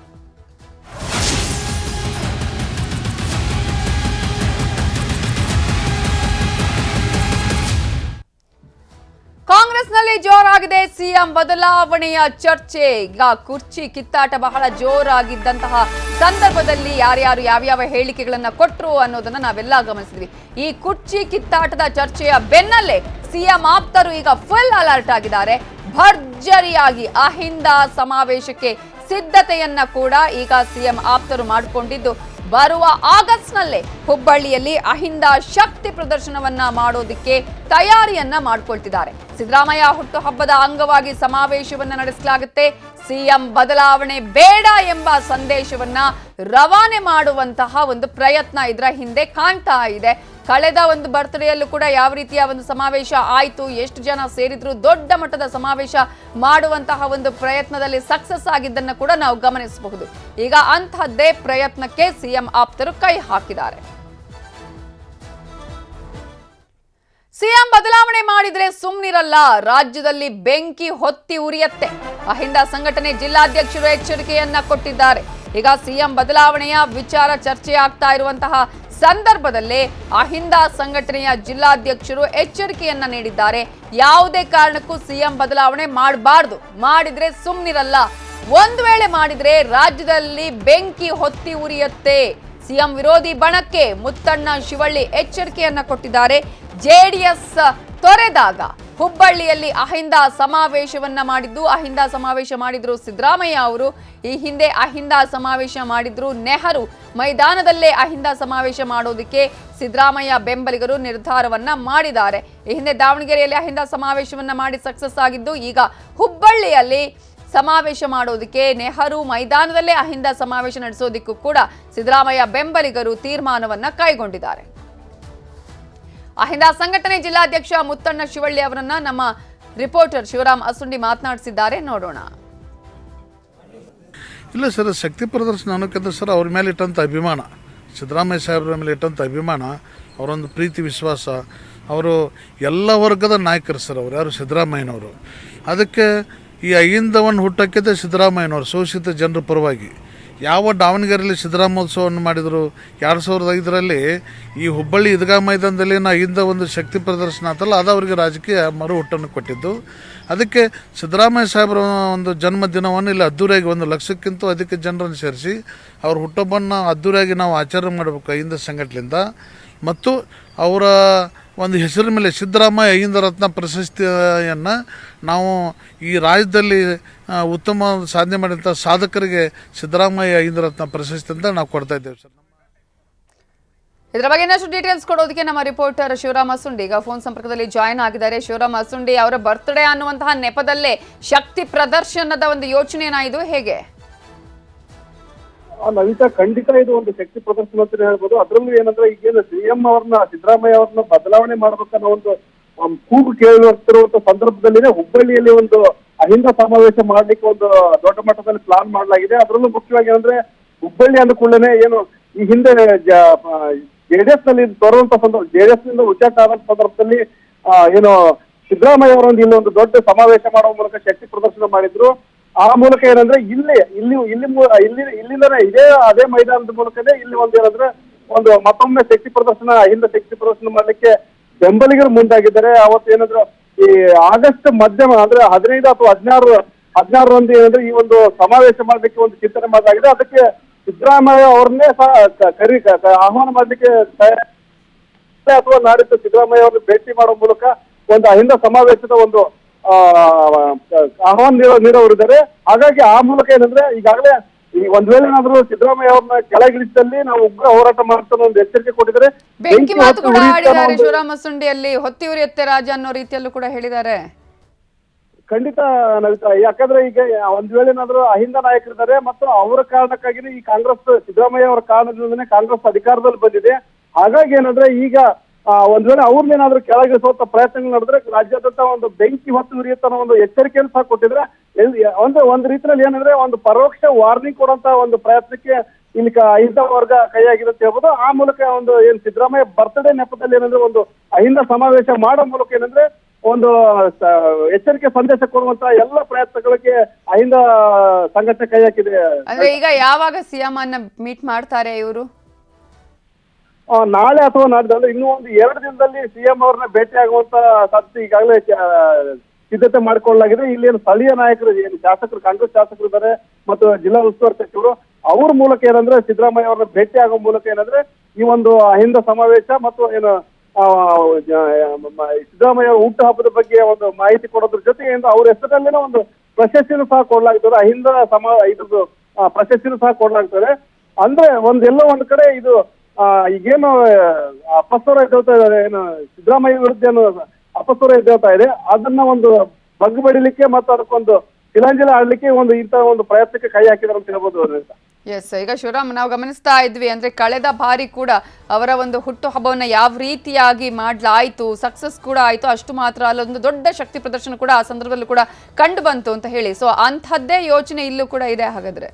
ಕಾಂಗ್ರೆಸ್ನಲ್ಲಿ ಜೋರಾಗಿದೆ ಸಿಎಂ ಬದಲಾವಣೆಯ ಚರ್ಚೆ. ಈಗ ಕುರ್ಚಿ ಕಿತ್ತಾಟ ಬಹಳ ಜೋರಾಗಿದ್ದಂತಹ ಸಂದರ್ಭದಲ್ಲಿ ಯಾರ್ಯಾರು ಯಾವ್ಯಾವ ಹೇಳಿಕೆಗಳನ್ನ ಕೊಟ್ಟರು ಅನ್ನೋದನ್ನ ನಾವೆಲ್ಲ ಗಮನಿಸಿದ್ವಿ. ಈ ಕುರ್ಚಿ ಕಿತ್ತಾಟದ ಚರ್ಚೆಯ ಬೆನ್ನಲ್ಲೇ ಸಿಎಂ ಆಪ್ತರು ಈಗ ಫುಲ್ ಅಲರ್ಟ್ ಆಗಿದ್ದಾರೆ. ಭರ್ಜರಿಯಾಗಿ ಅಹಿಂದ ಸಮಾವೇಶಕ್ಕೆ ಸಿದ್ಧತೆಯನ್ನ ಕೂಡ ಈಗ ಸಿಎಂ ಆಪ್ತರು ಮಾಡಿಕೊಂಡಿದ್ದು, ಬರುವ ಆಗಸ್ಟ್ನಲ್ಲೇ ಹುಬ್ಬಳ್ಳಿಯಲ್ಲಿ ಅಹಿಂದ ಶಕ್ತಿ ಪ್ರದರ್ಶನವನ್ನ ಮಾಡೋದಕ್ಕೆ ತಯಾರಿಯನ್ನ ಮಾಡ್ಕೊಳ್ತಿದ್ದಾರೆ. ಸಿದ್ದರಾಮಯ್ಯ ಹುಟ್ಟುಹಬ್ಬದ ಅಂಗವಾಗಿ ಸಮಾವೇಶವನ್ನ ನಡೆಸಲಾಗುತ್ತೆ. ಸಿಎಂ ಬದಲಾವಣೆ ಬೇಡ ಎಂಬ ಸಂದೇಶವನ್ನ ರವಾನೆ ಮಾಡುವಂತಹ ಒಂದು ಪ್ರಯತ್ನ ಇದರ ಹಿಂದೆ ಕಾಣ್ತಾ ಇದೆ. ಕಳೆದ ಒಂದು ಬರ್ತ್ಡೇಯಲ್ಲೂ ಕೂಡ ಯಾವ ರೀತಿಯ ಒಂದು ಸಮಾವೇಶ ಆಯಿತು, ಎಷ್ಟು ಜನ ಸೇರಿದ್ರು, ದೊಡ್ಡ ಮಟ್ಟದ ಸಮಾವೇಶ ಮಾಡುವಂತಹ ಒಂದು ಪ್ರಯತ್ನದಲ್ಲಿ ಸಕ್ಸಸ್ ಆಗಿದ್ದನ್ನು ಕೂಡ ನಾವು ಗಮನಿಸಬಹುದು. ಈಗ ಅಂತಹದ್ದೇ ಪ್ರಯತ್ನಕ್ಕೆ ಸಿಎಂ ಆಪ್ತರು ಕೈ ಹಾಕಿದ್ದಾರೆ. ಸಿಎಂ ಬದಲಾವಣೆ ಮಾಡಿದ್ರೆ ಸುಮ್ನಿರಲ್ಲ, ರಾಜ್ಯದಲ್ಲಿ ಬೆಂಕಿ ಹೊತ್ತಿ ಉರಿಯತ್ತೆ. ಅಹಿಂದ ಸಂಘಟನೆ ಜಿಲ್ಲಾಧ್ಯಕ್ಷರು ಎಚ್ಚರಿಕೆಯನ್ನ ಕೊಟ್ಟಿದ್ದಾರೆ. ಈಗ ಸಿಎಂ ಬದಲಾವಣೆಯ ವಿಚಾರ ಚರ್ಚೆ ಆಗ್ತಾ ಇರುವಂತಹ ಸಂದರ್ಭದಲ್ಲೇ ಅಹಿಂದ ಸಂಘಟನೆಯ ಜಿಲ್ಲಾಧ್ಯಕ್ಷರು ಎಚ್ಚರಿಕೆಯನ್ನ ನೀಡಿದ್ದಾರೆ. ಯಾವುದೇ ಕಾರಣಕ್ಕೂ ಸಿಎಂ ಬದಲಾವಣೆ ಮಾಡಬಾರ್ದು, ಮಾಡಿದ್ರೆ ಸುಮ್ನಿರಲ್ಲ. ಒಂದು ವೇಳೆ ಮಾಡಿದ್ರೆ ರಾಜ್ಯದಲ್ಲಿ ಬೆಂಕಿ ಹೊತ್ತಿ ಉರಿಯುತ್ತೆ. ಸಿಎಂ ವಿರೋಧಿ ಬಣಕ್ಕೆ ಮುತ್ತಣ್ಣ ಶಿವಳ್ಳಿ ಎಚ್ಚರಿಕೆಯನ್ನ ಕೊಟ್ಟಿದ್ದಾರೆ. ಜೆಡಿಎಸ್ ತೊರೆದಾಗ ಹುಬ್ಬಳ್ಳಿಯಲ್ಲಿ ಅಹಿಂದ ಸಮಾವೇಶವನ್ನ ಮಾಡಿದ್ರು ಸಿದ್ದರಾಮಯ್ಯ ಅವರು. ಈ ಹಿಂದೆ ಅಹಿಂದ ಸಮಾವೇಶ ಮಾಡಿದ್ರು ನೆಹರು. ಮೈದಾನದಲ್ಲೇ ಅಹಿಂದ ಸಮಾವೇಶ ಮಾಡೋದಕ್ಕೆ ಸಿದ್ದರಾಮಯ್ಯ ಬೆಂಬಲಿಗರು ನಿರ್ಧಾರವನ್ನ ಮಾಡಿದ್ದಾರೆ. ಈ ಹಿಂದೆ ದಾವಣಗೆರೆಯಲ್ಲಿ ಅಹಿಂದ ಸಮಾವೇಶವನ್ನ ಮಾಡಿ ಸಕ್ಸಸ್ ಆಗಿದ್ದು, ಈಗ ಹುಬ್ಬಳ್ಳಿಯಲ್ಲಿ ಸಮಾವೇಶ ಮಾಡೋದಕ್ಕೆ ನೆಹರು ಮೈದಾನದಲ್ಲೇ ಅಹಿಂದ ಸಮಾವೇಶ ನಡೆಸೋದಕ್ಕೂ ಕೂಡ ಸಿದ್ದರಾಮಯ್ಯ ಬೆಂಬಲಿಗರು ತೀರ್ಮಾನವನ್ನ ಕೈಗೊಂಡಿದ್ದಾರೆ. ಅಹಿಂದ ಸಂಘಟನೆ ಜಿಲ್ಲಾಧ್ಯಕ್ಷ ಮುತ್ತಣ್ಣ ಶಿವಳ್ಳಿ ಅವರನ್ನ ನಮ್ಮ ರಿಪೋರ್ಟರ್ ಶಿವರಾಮ್ ಅಸುಂಡಿ ಮಾತನಾಡಿಸಿದ್ದಾರೆ, ನೋಡೋಣ. ಇಲ್ಲ ಸರ್, ಶಕ್ತಿ ಪ್ರದರ್ಶನ ಅನ್ನೋಕ್ಕಿಂತ ಸರ್ ಅವ್ರ ಮೇಲೆ ಇಟ್ಟಂಥ ಅಭಿಮಾನ, ಸಿದ್ದರಾಮಯ್ಯ ಸಾಹೇಬ್ರ ಮೇಲೆ ಇಟ್ಟಂಥ ಅಭಿಮಾನ, ಅವರೊಂದು ಪ್ರೀತಿ ವಿಶ್ವಾಸ, ಅವರು ಎಲ್ಲ ವರ್ಗದ ನಾಯಕರು ಸರ್. ಅವ್ರು ಯಾರು ಸಿದ್ದರಾಮಯ್ಯನವರು. ಅದಕ್ಕೆ ಈ ಅಹಿಂದವನ್ನು ಹುಟ್ಟಕ್ಕಿದ್ದೆ ಸಿದ್ದರಾಮಯ್ಯನವರು ಶೋಷಿತ ಜನರ ಪರವಾಗಿ. ಯಾವ ದಾವಣಗೆರೆಯಲ್ಲಿ ಸಿದ್ದರಾಮೋತ್ಸವವನ್ನು ಮಾಡಿದರು 2005ರಲ್ಲಿ ಈ ಹುಬ್ಬಳ್ಳಿ ಈದ್ಗಾ ಮೈದಾನದಲ್ಲಿ ಅಹಿಂದ ಒಂದು ಶಕ್ತಿ ಪ್ರದರ್ಶನ ಆತಲ್ಲ, ಅದು ಅವರಿಗೆ ರಾಜಕೀಯ ಮರು ಹುಟ್ಟನ್ನು ಕೊಟ್ಟಿದ್ದು. ಅದಕ್ಕೆ ಸಿದ್ದರಾಮಯ್ಯ ಸಾಹೇಬರ ಒಂದು ಜನ್ಮದಿನವನ್ನು ಇಲ್ಲಿ ಅದ್ದೂರಿಯಾಗಿ 1 ಲಕ್ಷಕ್ಕಿಂತ ಅಧಿಕ ಜನರನ್ನು ಸೇರಿಸಿ ಅವ್ರ ಹುಟ್ಟುಹಬ್ಬವನ್ನು ಅದ್ದೂರಿಯಾಗಿ ನಾವು ಆಚರಣೆ ಮಾಡಬೇಕು ಅಹಿಂದ ಸಂಘಟನೆಯಿಂದ. ಮತ್ತು ಅವರ ಒಂದು ಹೆಸರಿನ ಮೇಲೆ ಸಿದ್ದರಾಮಯ್ಯ ಅಹಿಂದ ರತ್ನ ಪ್ರಶಸ್ತಿಯನ್ನು ನಾವು ಈ ರಾಜ್ಯದಲ್ಲಿ ಉತ್ತಮ ಸಾಧನೆ ಮಾಡಿದಂಥ ಸಾಧಕರಿಗೆ ಸಿದ್ದರಾಮಯ್ಯ ಅಹಿಂದ ರತ್ನ ಪ್ರಶಸ್ತಿ ಅಂತ ನಾವು ಕೊಡ್ತಾ ಇದ್ದೇವೆ ಸರ್. ಇದರ ಬಗ್ಗೆ ಇನ್ನಷ್ಟು ಡೀಟೇಲ್ಸ್ ಕೊಡೋದಕ್ಕೆ ನಮ್ಮ ರಿಪೋರ್ಟರ್ ಶಿವರಾಮ್ ಅಸುಂಡಿ ಈಗ ಫೋನ್ ಸಂಪರ್ಕದಲ್ಲಿ ಜಾಯ್ನ್ ಆಗಿದ್ದಾರೆ. ಶಿವರಾಮ್ ಅಸುಂಡಿ, ಅವರ ಬರ್ತ್ಡೇ ಅನ್ನುವಂತಹ ನೆಪದಲ್ಲೇ ಶಕ್ತಿ ಪ್ರದರ್ಶನದ ಒಂದು ಯೋಚನೆನಾ ಇದು, ಹೇಗೆ? ನವಿತಾ, ಖಂಡಿತ ಇದು ಒಂದು ಶಕ್ತಿ ಪ್ರದರ್ಶನ ಅಂತ ಹೇಳ್ಬೋದು. ಅದ್ರಲ್ಲೂ ಏನಂದ್ರೆ ಈಗೇನು ಸಿಎಂ ಅವ್ರನ್ನ ಸಿದ್ದರಾಮಯ್ಯ ಅವ್ರನ್ನ ಬದಲಾವಣೆ ಮಾಡ್ಬೇಕನ್ನೋ ಒಂದು ಕೂಗು ಕೇಳುತ್ತಿರುವಂತ ಸಂದರ್ಭದಲ್ಲಿನೇ ಹುಬ್ಬಳ್ಳಿಯಲ್ಲಿ ಒಂದು ಅಹಿಂದ ಸಮಾವೇಶ ಮಾಡ್ಲಿಕ್ಕೆ ಒಂದು ದೊಡ್ಡ ಮಟ್ಟದಲ್ಲಿ ಪ್ಲಾನ್ ಮಾಡಲಾಗಿದೆ. ಅದರಲ್ಲೂ ಮುಖ್ಯವಾಗಿ ಏನಂದ್ರೆ ಹುಬ್ಬಳ್ಳಿ ಅಂದ ಕೂಡಲೇ ಏನು ಈ ಹಿಂದೆ ಜೆಡಿಎಸ್ ನಲ್ಲಿ ತರುವಂತ ಸಂದರ್ಭ, ಜೆಡಿಎಸ್ ನಿಂದ ಉಚ್ಚಾಟ ಆದ ಸಂದರ್ಭದಲ್ಲಿ ಏನು ಸಿದ್ದರಾಮಯ್ಯ ಅವರೊಂದು ಇಲ್ಲೊಂದು ದೊಡ್ಡ ಸಮಾವೇಶ ಮಾಡುವ ಮೂಲಕ ಶಕ್ತಿ ಪ್ರದರ್ಶನ ಮಾಡಿದ್ರು. ಆ ಮೂಲಕ ಏನಂದ್ರೆ ಇಲ್ಲಿಂದನೇ ಅದೇ ಮೈದಾನದ ಮೂಲಕನೇ ಇಲ್ಲಿ ಒಂದು ಏನಂದ್ರೆ ಒಂದು ಮತ್ತೊಮ್ಮೆ ಶಕ್ತಿ ಪ್ರದರ್ಶನ, ಅಹಿಂದ ಶಕ್ತಿ ಪ್ರದರ್ಶನ ಮಾಡ್ಲಿಕ್ಕೆ ಬೆಂಬಲಿಗರು ಮುಂದಾಗಿದ್ದಾರೆ. ಅವತ್ತು ಏನಂದ್ರೆ ಈ ಆಗಸ್ಟ್ ಮಧ್ಯಮ ಅಂದ್ರೆ 15 ಅಥವಾ 16ರಂದು ಏನಂದ್ರೆ ಈ ಒಂದು ಸಮಾವೇಶ ಮಾಡ್ಲಿಕ್ಕೆ ಒಂದು ಚಿಂತನೆ ಮಾಡಲಾಗಿದೆ. ಅದಕ್ಕೆ ಸಿದ್ದರಾಮಯ್ಯ ಅವ್ರನ್ನೇ ಆಹ್ವಾನ ಮಾಡ್ಲಿಕ್ಕೆ ಅಥವಾ ನಾಡಿದ್ದು ಸಿದ್ದರಾಮಯ್ಯ ಅವ್ರನ್ನ ಭೇಟಿ ಮಾಡೋ ಮೂಲಕ ಒಂದು ಅಹಿಂದ ಸಮಾವೇಶದ ಒಂದು ಆಹ್ವಾನ ನೀಡೋರಿದ್ದಾರೆ. ಹಾಗಾಗಿ ಆ ಮೂಲಕ ಏನಂದ್ರೆ ಈಗಾಗಲೇ ಈ ಒಂದ್ ವೇಳೆ ಏನಾದ್ರು ಸಿದ್ದರಾಮಯ್ಯ ಅವ್ರನ್ನ ಕೆಳಗಿಳಿಸಿದಲ್ಲಿ ನಾವು ಉಗ್ರ ಹೋರಾಟ ಮಾಡ್ತಾನೆ ಒಂದು ಎಚ್ಚರಿಕೆ ಕೊಟ್ಟಿದ್ದಾರೆ. ಬೆಂಕಿ ಮಾತು ಕೂಡ ಆಡಿದ್ದಾರೆ ಶಿವರಾಮ್ ಅಸುಂಡಿಯಲ್ಲಿ, ಹೊತ್ತಿ ಉರಿಯುತ್ತೆ ರಾಜ ಅನ್ನೋ ರೀತಿಯಲ್ಲೂ ಕೂಡ ಹೇಳಿದ್ದಾರೆ. ಖಂಡಿತ ನವಿತಾ, ಯಾಕಂದ್ರೆ ಈಗ ಒಂದ್ ವೇಳೆ ಏನಾದ್ರು ಅಹಿಂದ ನಾಯಕರಿದ್ದಾರೆ ಮತ್ತು ಅವರ ಕಾರಣಕ್ಕಾಗಿನೇ ಈ ಕಾಂಗ್ರೆಸ್, ಸಿದ್ದರಾಮಯ್ಯ ಅವರ ಕಾರಣದಿಂದನೇ ಕಾಂಗ್ರೆಸ್ ಅಧಿಕಾರದಲ್ಲಿ ಬಂದಿದೆ. ಹಾಗಾಗಿ ಏನಂದ್ರೆ ಈಗ ಒಂದ್ ವೇಳೆ ಅವ್ರನ್ನೇನಾದ್ರೂ ಕೆಳಗಿಳಿಸುವಂತ ಪ್ರಯತ್ನಗಳು ನಡೆದ್ರೆ ರಾಜ್ಯಾದ್ಯಂತ ಒಂದು ಬೆಂಕಿ ಹೊತ್ತು ಉರಿಯುತ್ತ ಒಂದು ಎಚ್ಚರಿಕೆಯನ್ನು ಸಹ ಕೊಟ್ಟಿದ್ರೆ ಒಂದು ರೀತಿಯಲ್ಲಿ ಏನಂದ್ರೆ ಒಂದು ಪರೋಕ್ಷ ವಾರ್ನಿಂಗ್ ಕೊಡುವಂತ ಒಂದು ಪ್ರಯತ್ನಕ್ಕೆ ಇಲ್ಲಿ ಅಹಿಂದ ವರ್ಗ ಕೈಯಾಗಿದೆ ಅಂತ ಹೇಳ್ಬೋದು. ಆ ಮೂಲಕ ಒಂದು ಏನ್ ಸಿದ್ದರಾಮಯ್ಯ ಬರ್ತ್ಡೇ ನೆಪದಲ್ಲಿ ಏನಂದ್ರೆ ಒಂದು ಅಹಿಂದ ಸಮಾವೇಶ ಮಾಡೋ ಮೂಲಕ ಏನಂದ್ರೆ ಒಂದು ಎಚ್ಚರಿಕೆ ಸಂದೇಶ ಕೊಡುವಂತ ಎಲ್ಲ ಪ್ರಯತ್ನಗಳಿಗೆ ಅಹಿಂದ ಸಂಘಟನೆ ಕೈ ಹಾಕಿದೆ. ಅಂದ್ರೆ ಈಗ ಯಾವಾಗ ಸಿಎಂ ಅನ್ನ ಮೀಟ್ ಮಾಡ್ತಾರೆ ಇವರು? ನಾಳೆ ಅಥವಾ ನಾಡ್ದು ಅಂದ್ರೆ ಇನ್ನೂ ಒಂದು 2 ದಿನದಲ್ಲಿ ಸಿಎಂ ಅವ್ರನ್ನ ಭೇಟಿ ಆಗುವಂತ ಸಾಧ್ಯತೆ ಈಗಾಗಲೇ ಸಿದ್ಧತೆ ಮಾಡಿಕೊಳ್ಳಲಾಗಿದೆ. ಇಲ್ಲಿ ಏನು ಸ್ಥಳೀಯ ನಾಯಕರು, ಏನು ಶಾಸಕರು, ಕಾಂಗ್ರೆಸ್ ಶಾಸಕರು ಇದ್ದಾರೆ ಮತ್ತು ಜಿಲ್ಲಾ ಉಸ್ತುವಾರಿ ಸಚಿವರು, ಅವ್ರ ಮೂಲಕ ಏನಂದ್ರೆ ಸಿದ್ದರಾಮಯ್ಯ ಅವ್ರನ್ನ ಭೇಟಿ ಆಗೋ ಮೂಲಕ ಏನಂದ್ರೆ ಈ ಒಂದು ಅಹಿಂದ ಸಮಾವೇಶ ಮತ್ತು ಏನು ಸಿದ್ದರಾಮಯ್ಯ ಹುಟ್ಟುಹಬ್ಬದ ಬಗ್ಗೆ ಒಂದು ಮಾಹಿತಿ ಕೊಡೋದ್ರ ಜೊತೆಗೆ ಅವ್ರ ಹೆಸರಲ್ಲಿನ ಒಂದು ಪ್ರಶಸ್ತಿನೂ ಸಹ ಕೊಡ್ಲಾಗ್ತದೆ, ಅಹಿಂದ ಇದ್ರದ್ದು ಪ್ರಶಸ್ತಿನೂ ಸಹ ಕೊಡ್ಲಾಗ್ತದೆ. ಅಂದ್ರೆ ಎಲ್ಲೋ ಒಂದ್ ಕಡೆ ಇದು ಈಗೇನು ಅಪಸ್ವರ ಎದ್ದೇಳ್ತಾ ಇದ್ದಾರೆ, ಏನು ಸಿದ್ದರಾಮಯ್ಯ ವಿರುದ್ಧ ಏನು ಅಪಸ್ವರ ಎದ್ದೇಳ್ತಾ ಇದೆ, ಅದನ್ನ ಒಂದು ಬಗ್ಗು ಬಡಿಲಿಕ್ಕೆ ಮತ್ತು ಅದಕ್ಕೊಂದು ತಿಲಾಂಜಲಿ ಆಡ್ಲಿಕ್ಕೆ ಇಂತಹ ಒಂದು ಪ್ರಯತ್ನಕ್ಕೆ ಕೈ ಹಾಕಿದಾರೆ ಅಂತ ಹೇಳ್ಬೋದು. ಎಸ್, ಈಗ ಶಿವರಾಮ್, ನಾವು ಗಮನಿಸ್ತಾ ಇದ್ವಿ ಅಂದ್ರೆ ಕಳೆದ ಬಾರಿ ಕೂಡ ಅವರ ಒಂದು ಹುಟ್ಟು ಹಬ್ಬವನ್ನ ಯಾವ ರೀತಿಯಾಗಿ ಮಾಡ್ಲಾಯ್ತು, ಸಕ್ಸಸ್ ಕೂಡ ಆಯ್ತು. ಅಷ್ಟು ಮಾತ್ರ ಅಲ್ಲ, ಒಂದು ದೊಡ್ಡ ಶಕ್ತಿ ಪ್ರದರ್ಶನ ಕೂಡ ಆ ಸಂದರ್ಭದಲ್ಲೂ ಕೂಡ ಕಂಡು ಬಂತು ಅಂತ ಹೇಳಿ. ಸೊ ಅಂಥದ್ದೇ ಯೋಚನೆ ಇಲ್ಲೂ ಕೂಡ ಇದೆ ಹಾಗಾದ್ರೆ?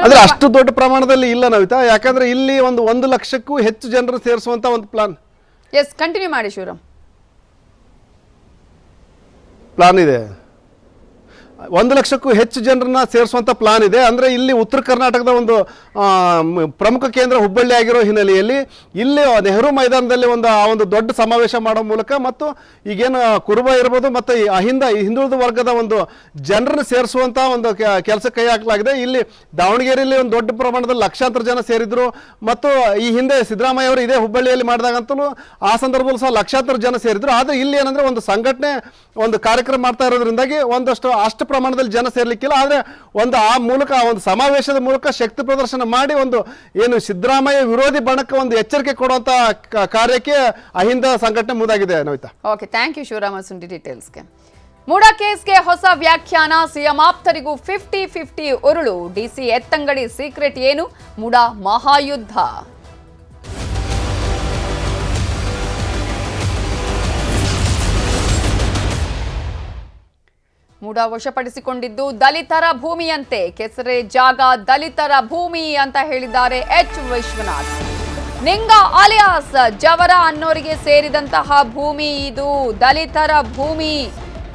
ಆದ್ರೆ ಅಷ್ಟು ದೊಡ್ಡ ಪ್ರಮಾಣದಲ್ಲಿ ಇಲ್ಲ ನವಿತಾ, ಯಾಕಂದ್ರೆ ಇಲ್ಲಿ 1 ಲಕ್ಷಕ್ಕೂ ಹೆಚ್ಚು ಜನರು ಸೇರಿಸುವಂತ ಒಂದು ಎಸ್, ಕಂಟಿನ್ಯೂ ಮಾಡಿ ಶಿವರಾಮ್. ಪ್ಲಾನ್ ಇದೆ. 1 ಲಕ್ಷಕ್ಕೂ ಹೆಚ್ಚು ಜನರನ್ನ ಸೇರಿಸುವಂಥ ಪ್ಲಾನ್ ಇದೆ. ಅಂದರೆ ಇಲ್ಲಿ ಉತ್ತರ ಕರ್ನಾಟಕದ ಒಂದು ಪ್ರಮುಖ ಕೇಂದ್ರ ಹುಬ್ಬಳ್ಳಿ ಆಗಿರೋ ಹಿನ್ನೆಲೆಯಲ್ಲಿ ಇಲ್ಲಿ ನೆಹರು ಮೈದಾನದಲ್ಲಿ ಒಂದು ದೊಡ್ಡ ಸಮಾವೇಶ ಮಾಡೋ ಮೂಲಕ ಮತ್ತು ಈಗೇನು ಕುರುಬ ಇರ್ಬೋದು ಮತ್ತು ಹಿಂದುಳಿದ ವರ್ಗದ ಒಂದು ಜನರನ್ನು ಸೇರಿಸುವಂಥ ಒಂದು ಕೆಲಸ ಕೈ ಹಾಕಲಾಗಿದೆ. ಇಲ್ಲಿ ದಾವಣಗೆರೆಯಲ್ಲಿ ಒಂದು ದೊಡ್ಡ ಪ್ರಮಾಣದಲ್ಲಿ ಲಕ್ಷಾಂತರ ಜನ ಸೇರಿದ್ರು ಮತ್ತು ಈ ಹಿಂದೆ ಸಿದ್ದರಾಮಯ್ಯ ಅವರು ಇದೇ ಹುಬ್ಬಳ್ಳಿಯಲ್ಲಿ ಮಾಡಿದಾಗಂತಲೂ ಆ ಸಂದರ್ಭದಲ್ಲಿ ಸಹ ಲಕ್ಷಾಂತರ ಜನ ಸೇರಿದ್ರು. ಆದರೆ ಇಲ್ಲಿ ಏನಂದರೆ ಒಂದು ಸಂಘಟನೆ ಒಂದು ಕಾರ್ಯಕ್ರಮ ಮಾಡ್ತಾ ಇರೋದ್ರಿಂದಾಗಿ ಅಷ್ಟು ಪ್ರಮಾಣದಲ್ಲಿ ಜನ ಸೇರ್ಲಿಕ್ಕಿಲ್ಲ. ಆದರೆ ಆ ಮೂಲಕ ಒಂದು ಸಮಾವೇಶದ ಮೂಲಕ ಶಕ್ತಿ ಪ್ರದರ್ಶನ ಮಾಡಿ ಏನು ಸಿದ್ದರಾಮಯ್ಯ ವಿರೋಧಿ ಬಣಕ್ಕೆ ಒಂದು ಎಚ್ಚರಿಕೆ ಕೊಡುವಂತ ಕಾರ್ಯಕ್ಕೆ ಅಹಿಂದ ಸಂಘಟನೆ ಮುಂದಾಗಿದೆ. Navita, okay, thank you Shivarama Sundi ಡೀಟೇಲ್ಸ್ಗೆ. ಮೂಡಾ ಕೇಸ್ಗೆ ಹೊಸ ವ್ಯಾಖ್ಯಾನ, ಸಿಎಂ ಆಪ್ತರಿಗೂ 50-50 ಉರುಳು. ಡಿಸಿ ಎತ್ತಂಗಡಿ ಸೀಕ್ರೆಟ್ ಏನು? ಮೂಡಾ ಮಹಾಯುದ್ಧ. ಮೂಡಾ ವಶಪಡಿಸಿಕೊಂಡಿದ್ದು ದಲಿತರ ಭೂಮಿಯಂತೆ. ಕೆಸರೆ ಜಾಗ ದಲಿತರ ಭೂಮಿ ಅಂತ ಹೇಳಿದ್ದಾರೆ ಎಚ್ ವಿಶ್ವನಾಥ್. ನಿಂಗ ಅಲಿಯಾಸ್ ಜವರ ಅನ್ನೋರಿಗೆ ಸೇರಿದಂತಹ ಭೂಮಿ ಇದು. ದಲಿತರ ಭೂಮಿ.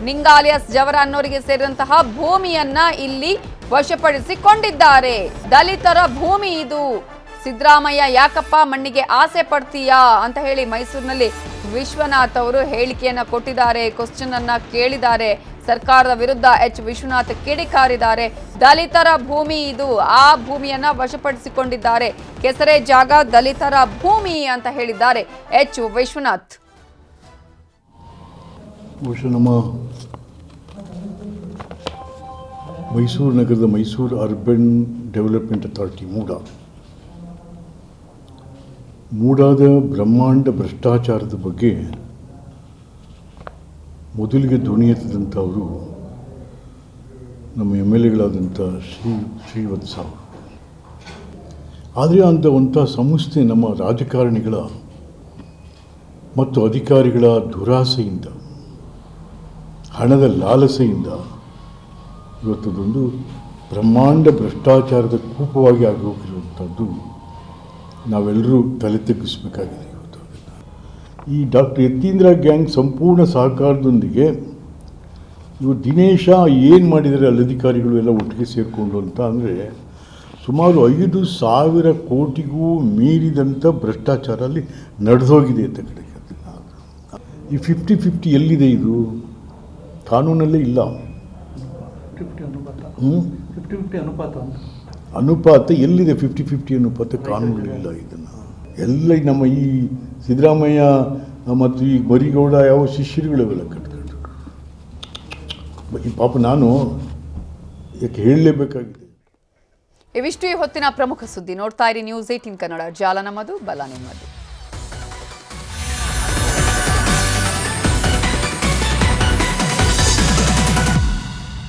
ನಿಂಗ ಅಲಿಯಾಸ್ ಜವರ ಅನ್ನೋರಿಗೆ ಸೇರಿದಂತಹ ಭೂಮಿಯನ್ನ ಇಲ್ಲಿ ವಶಪಡಿಸಿಕೊಂಡಿದ್ದಾರೆ. ದಲಿತರ ಭೂಮಿ ಇದು. ಸಿದ್ದರಾಮಯ್ಯ ಯಾಕಪ್ಪ ಮಣ್ಣಿಗೆ ಆಸೆ ಪಡ್ತೀಯಾ ಅಂತ ಹೇಳಿ ಮೈಸೂರಿನಲ್ಲಿ ವಿಶ್ವನಾಥ್ ಅವರು ಹೇಳಿಕೆಯನ್ನ ಕೊಟ್ಟಿದ್ದಾರೆ. ಕ್ವಶನ್ ಅನ್ನ ಕೇಳಿದ್ದಾರೆ. ಸರ್ಕಾರದ ವಿರುದ್ಧ ಎಚ್ ವಿಶ್ವನಾಥ್ ಕಿಡಿಕಾರಿದ್ದಾರೆ. ದಲಿತರ ಭೂಮಿ ಇದು, ಆ ಭೂಮಿಯನ್ನ ವಶಪಡಿಸಿಕೊಂಡಿದ್ದಾರೆ. ಕೆಸರೆ ಜಾಗ ದಲಿತರ ಭೂಮಿ ಅಂತ ಹೇಳಿದ್ದಾರೆ ಎಚ್ ವಿಶ್ವನಾಥ್. ಬಹುಶಃ ನಮ್ಮ ಮೈಸೂರು ನಗರದ ಮೈಸೂರು ಅರ್ಬನ್ ಡೆವಲಪ್ಮೆಂಟ್ ಅಥಾರಿಟಿ ಮೂಡಾದ ಬ್ರಹ್ಮಾಂಡ ಭ್ರಷ್ಟಾಚಾರದ ಬಗ್ಗೆ ಮೊದಲಿಗೆ ಧ್ವನಿ ಎತ್ತಿದಂಥವರು ನಮ್ಮ MLAಗಳಾದಂಥ ಶ್ರೀವತ್ಸ ಅವರು. ಆದರೆ ಅಂಥ ಸಂಸ್ಥೆ ನಮ್ಮ ರಾಜಕಾರಣಿಗಳ ಮತ್ತು ಅಧಿಕಾರಿಗಳ ದುರಾಸೆಯಿಂದ, ಹಣದ ಲಾಲಸೆಯಿಂದ ಇವತ್ತದೊಂದು ಬ್ರಹ್ಮಾಂಡ ಭ್ರಷ್ಟಾಚಾರದ ಕೂಪವಾಗಿ ಆಗೋಗಿರುವಂಥದ್ದು ನಾವೆಲ್ಲರೂ ತಲೆ ತಗ್ಗಿಸಬೇಕಾಗಿದೆ. ಈ ಡಾಕ್ಟರ್ ಯತೀಂದ್ರ ಗ್ಯಾಂಗ್ ಸಂಪೂರ್ಣ ಸಹಕಾರದೊಂದಿಗೆ ಇವತ್ತು ದಿನೇಶ ಏನು ಮಾಡಿದ್ದಾರೆ ಅಧಿಕಾರಿಗಳು ಎಲ್ಲ ಒಟ್ಟಿಗೆ ಸೇರಿಕೊಂಡು ಅಂತ ಅಂದರೆ ಸುಮಾರು 5,000 ಕೋಟಿಗೂ ಮೀರಿದಂಥ ಭ್ರಷ್ಟಾಚಾರ ಅಲ್ಲಿ ನಡೆದೋಗಿದೆ ಅಂತ ಕಡೆಗೆ. ಈ 50-50 ಎಲ್ಲಿದೆ? ಇದು ಕಾನೂನಲ್ಲೇ ಇಲ್ಲ. 50-50 ಅನುಪಾತ ಎಲ್ಲಿದೆ? 50-50 ಅನುಪಾತ ಕಾನೂನಲ್ಲಿಲ್ಲ. ಇದನ್ನು ಎಲ್ಲ ನಮ್ಮ ಈ ಸಿದ್ದರಾಮಯ್ಯ ಮತ್ತು ಈ ಮರಿಗೌಡ ಯಾವ ಶಿಷ್ಯರುಗಳೆಲ್ಲ ಕಟ್ಕೊಂಡು ಈ ಪಾಪ ನಾನು ಯಾಕೆ ಹೇಳಲೇಬೇಕಾಗಿದೆ. ಇವಿಷ್ಟು ಈ ಹೊತ್ತಿನ ಪ್ರಮುಖ ಸುದ್ದಿ. ನೋಡ್ತಾ ಇರಿ ನ್ಯೂಸ್ 18 ಕನ್ನಡ. ಜಾಲ ನಮ್ಮದು, ಬಲ ನಿಮ್ಮದು.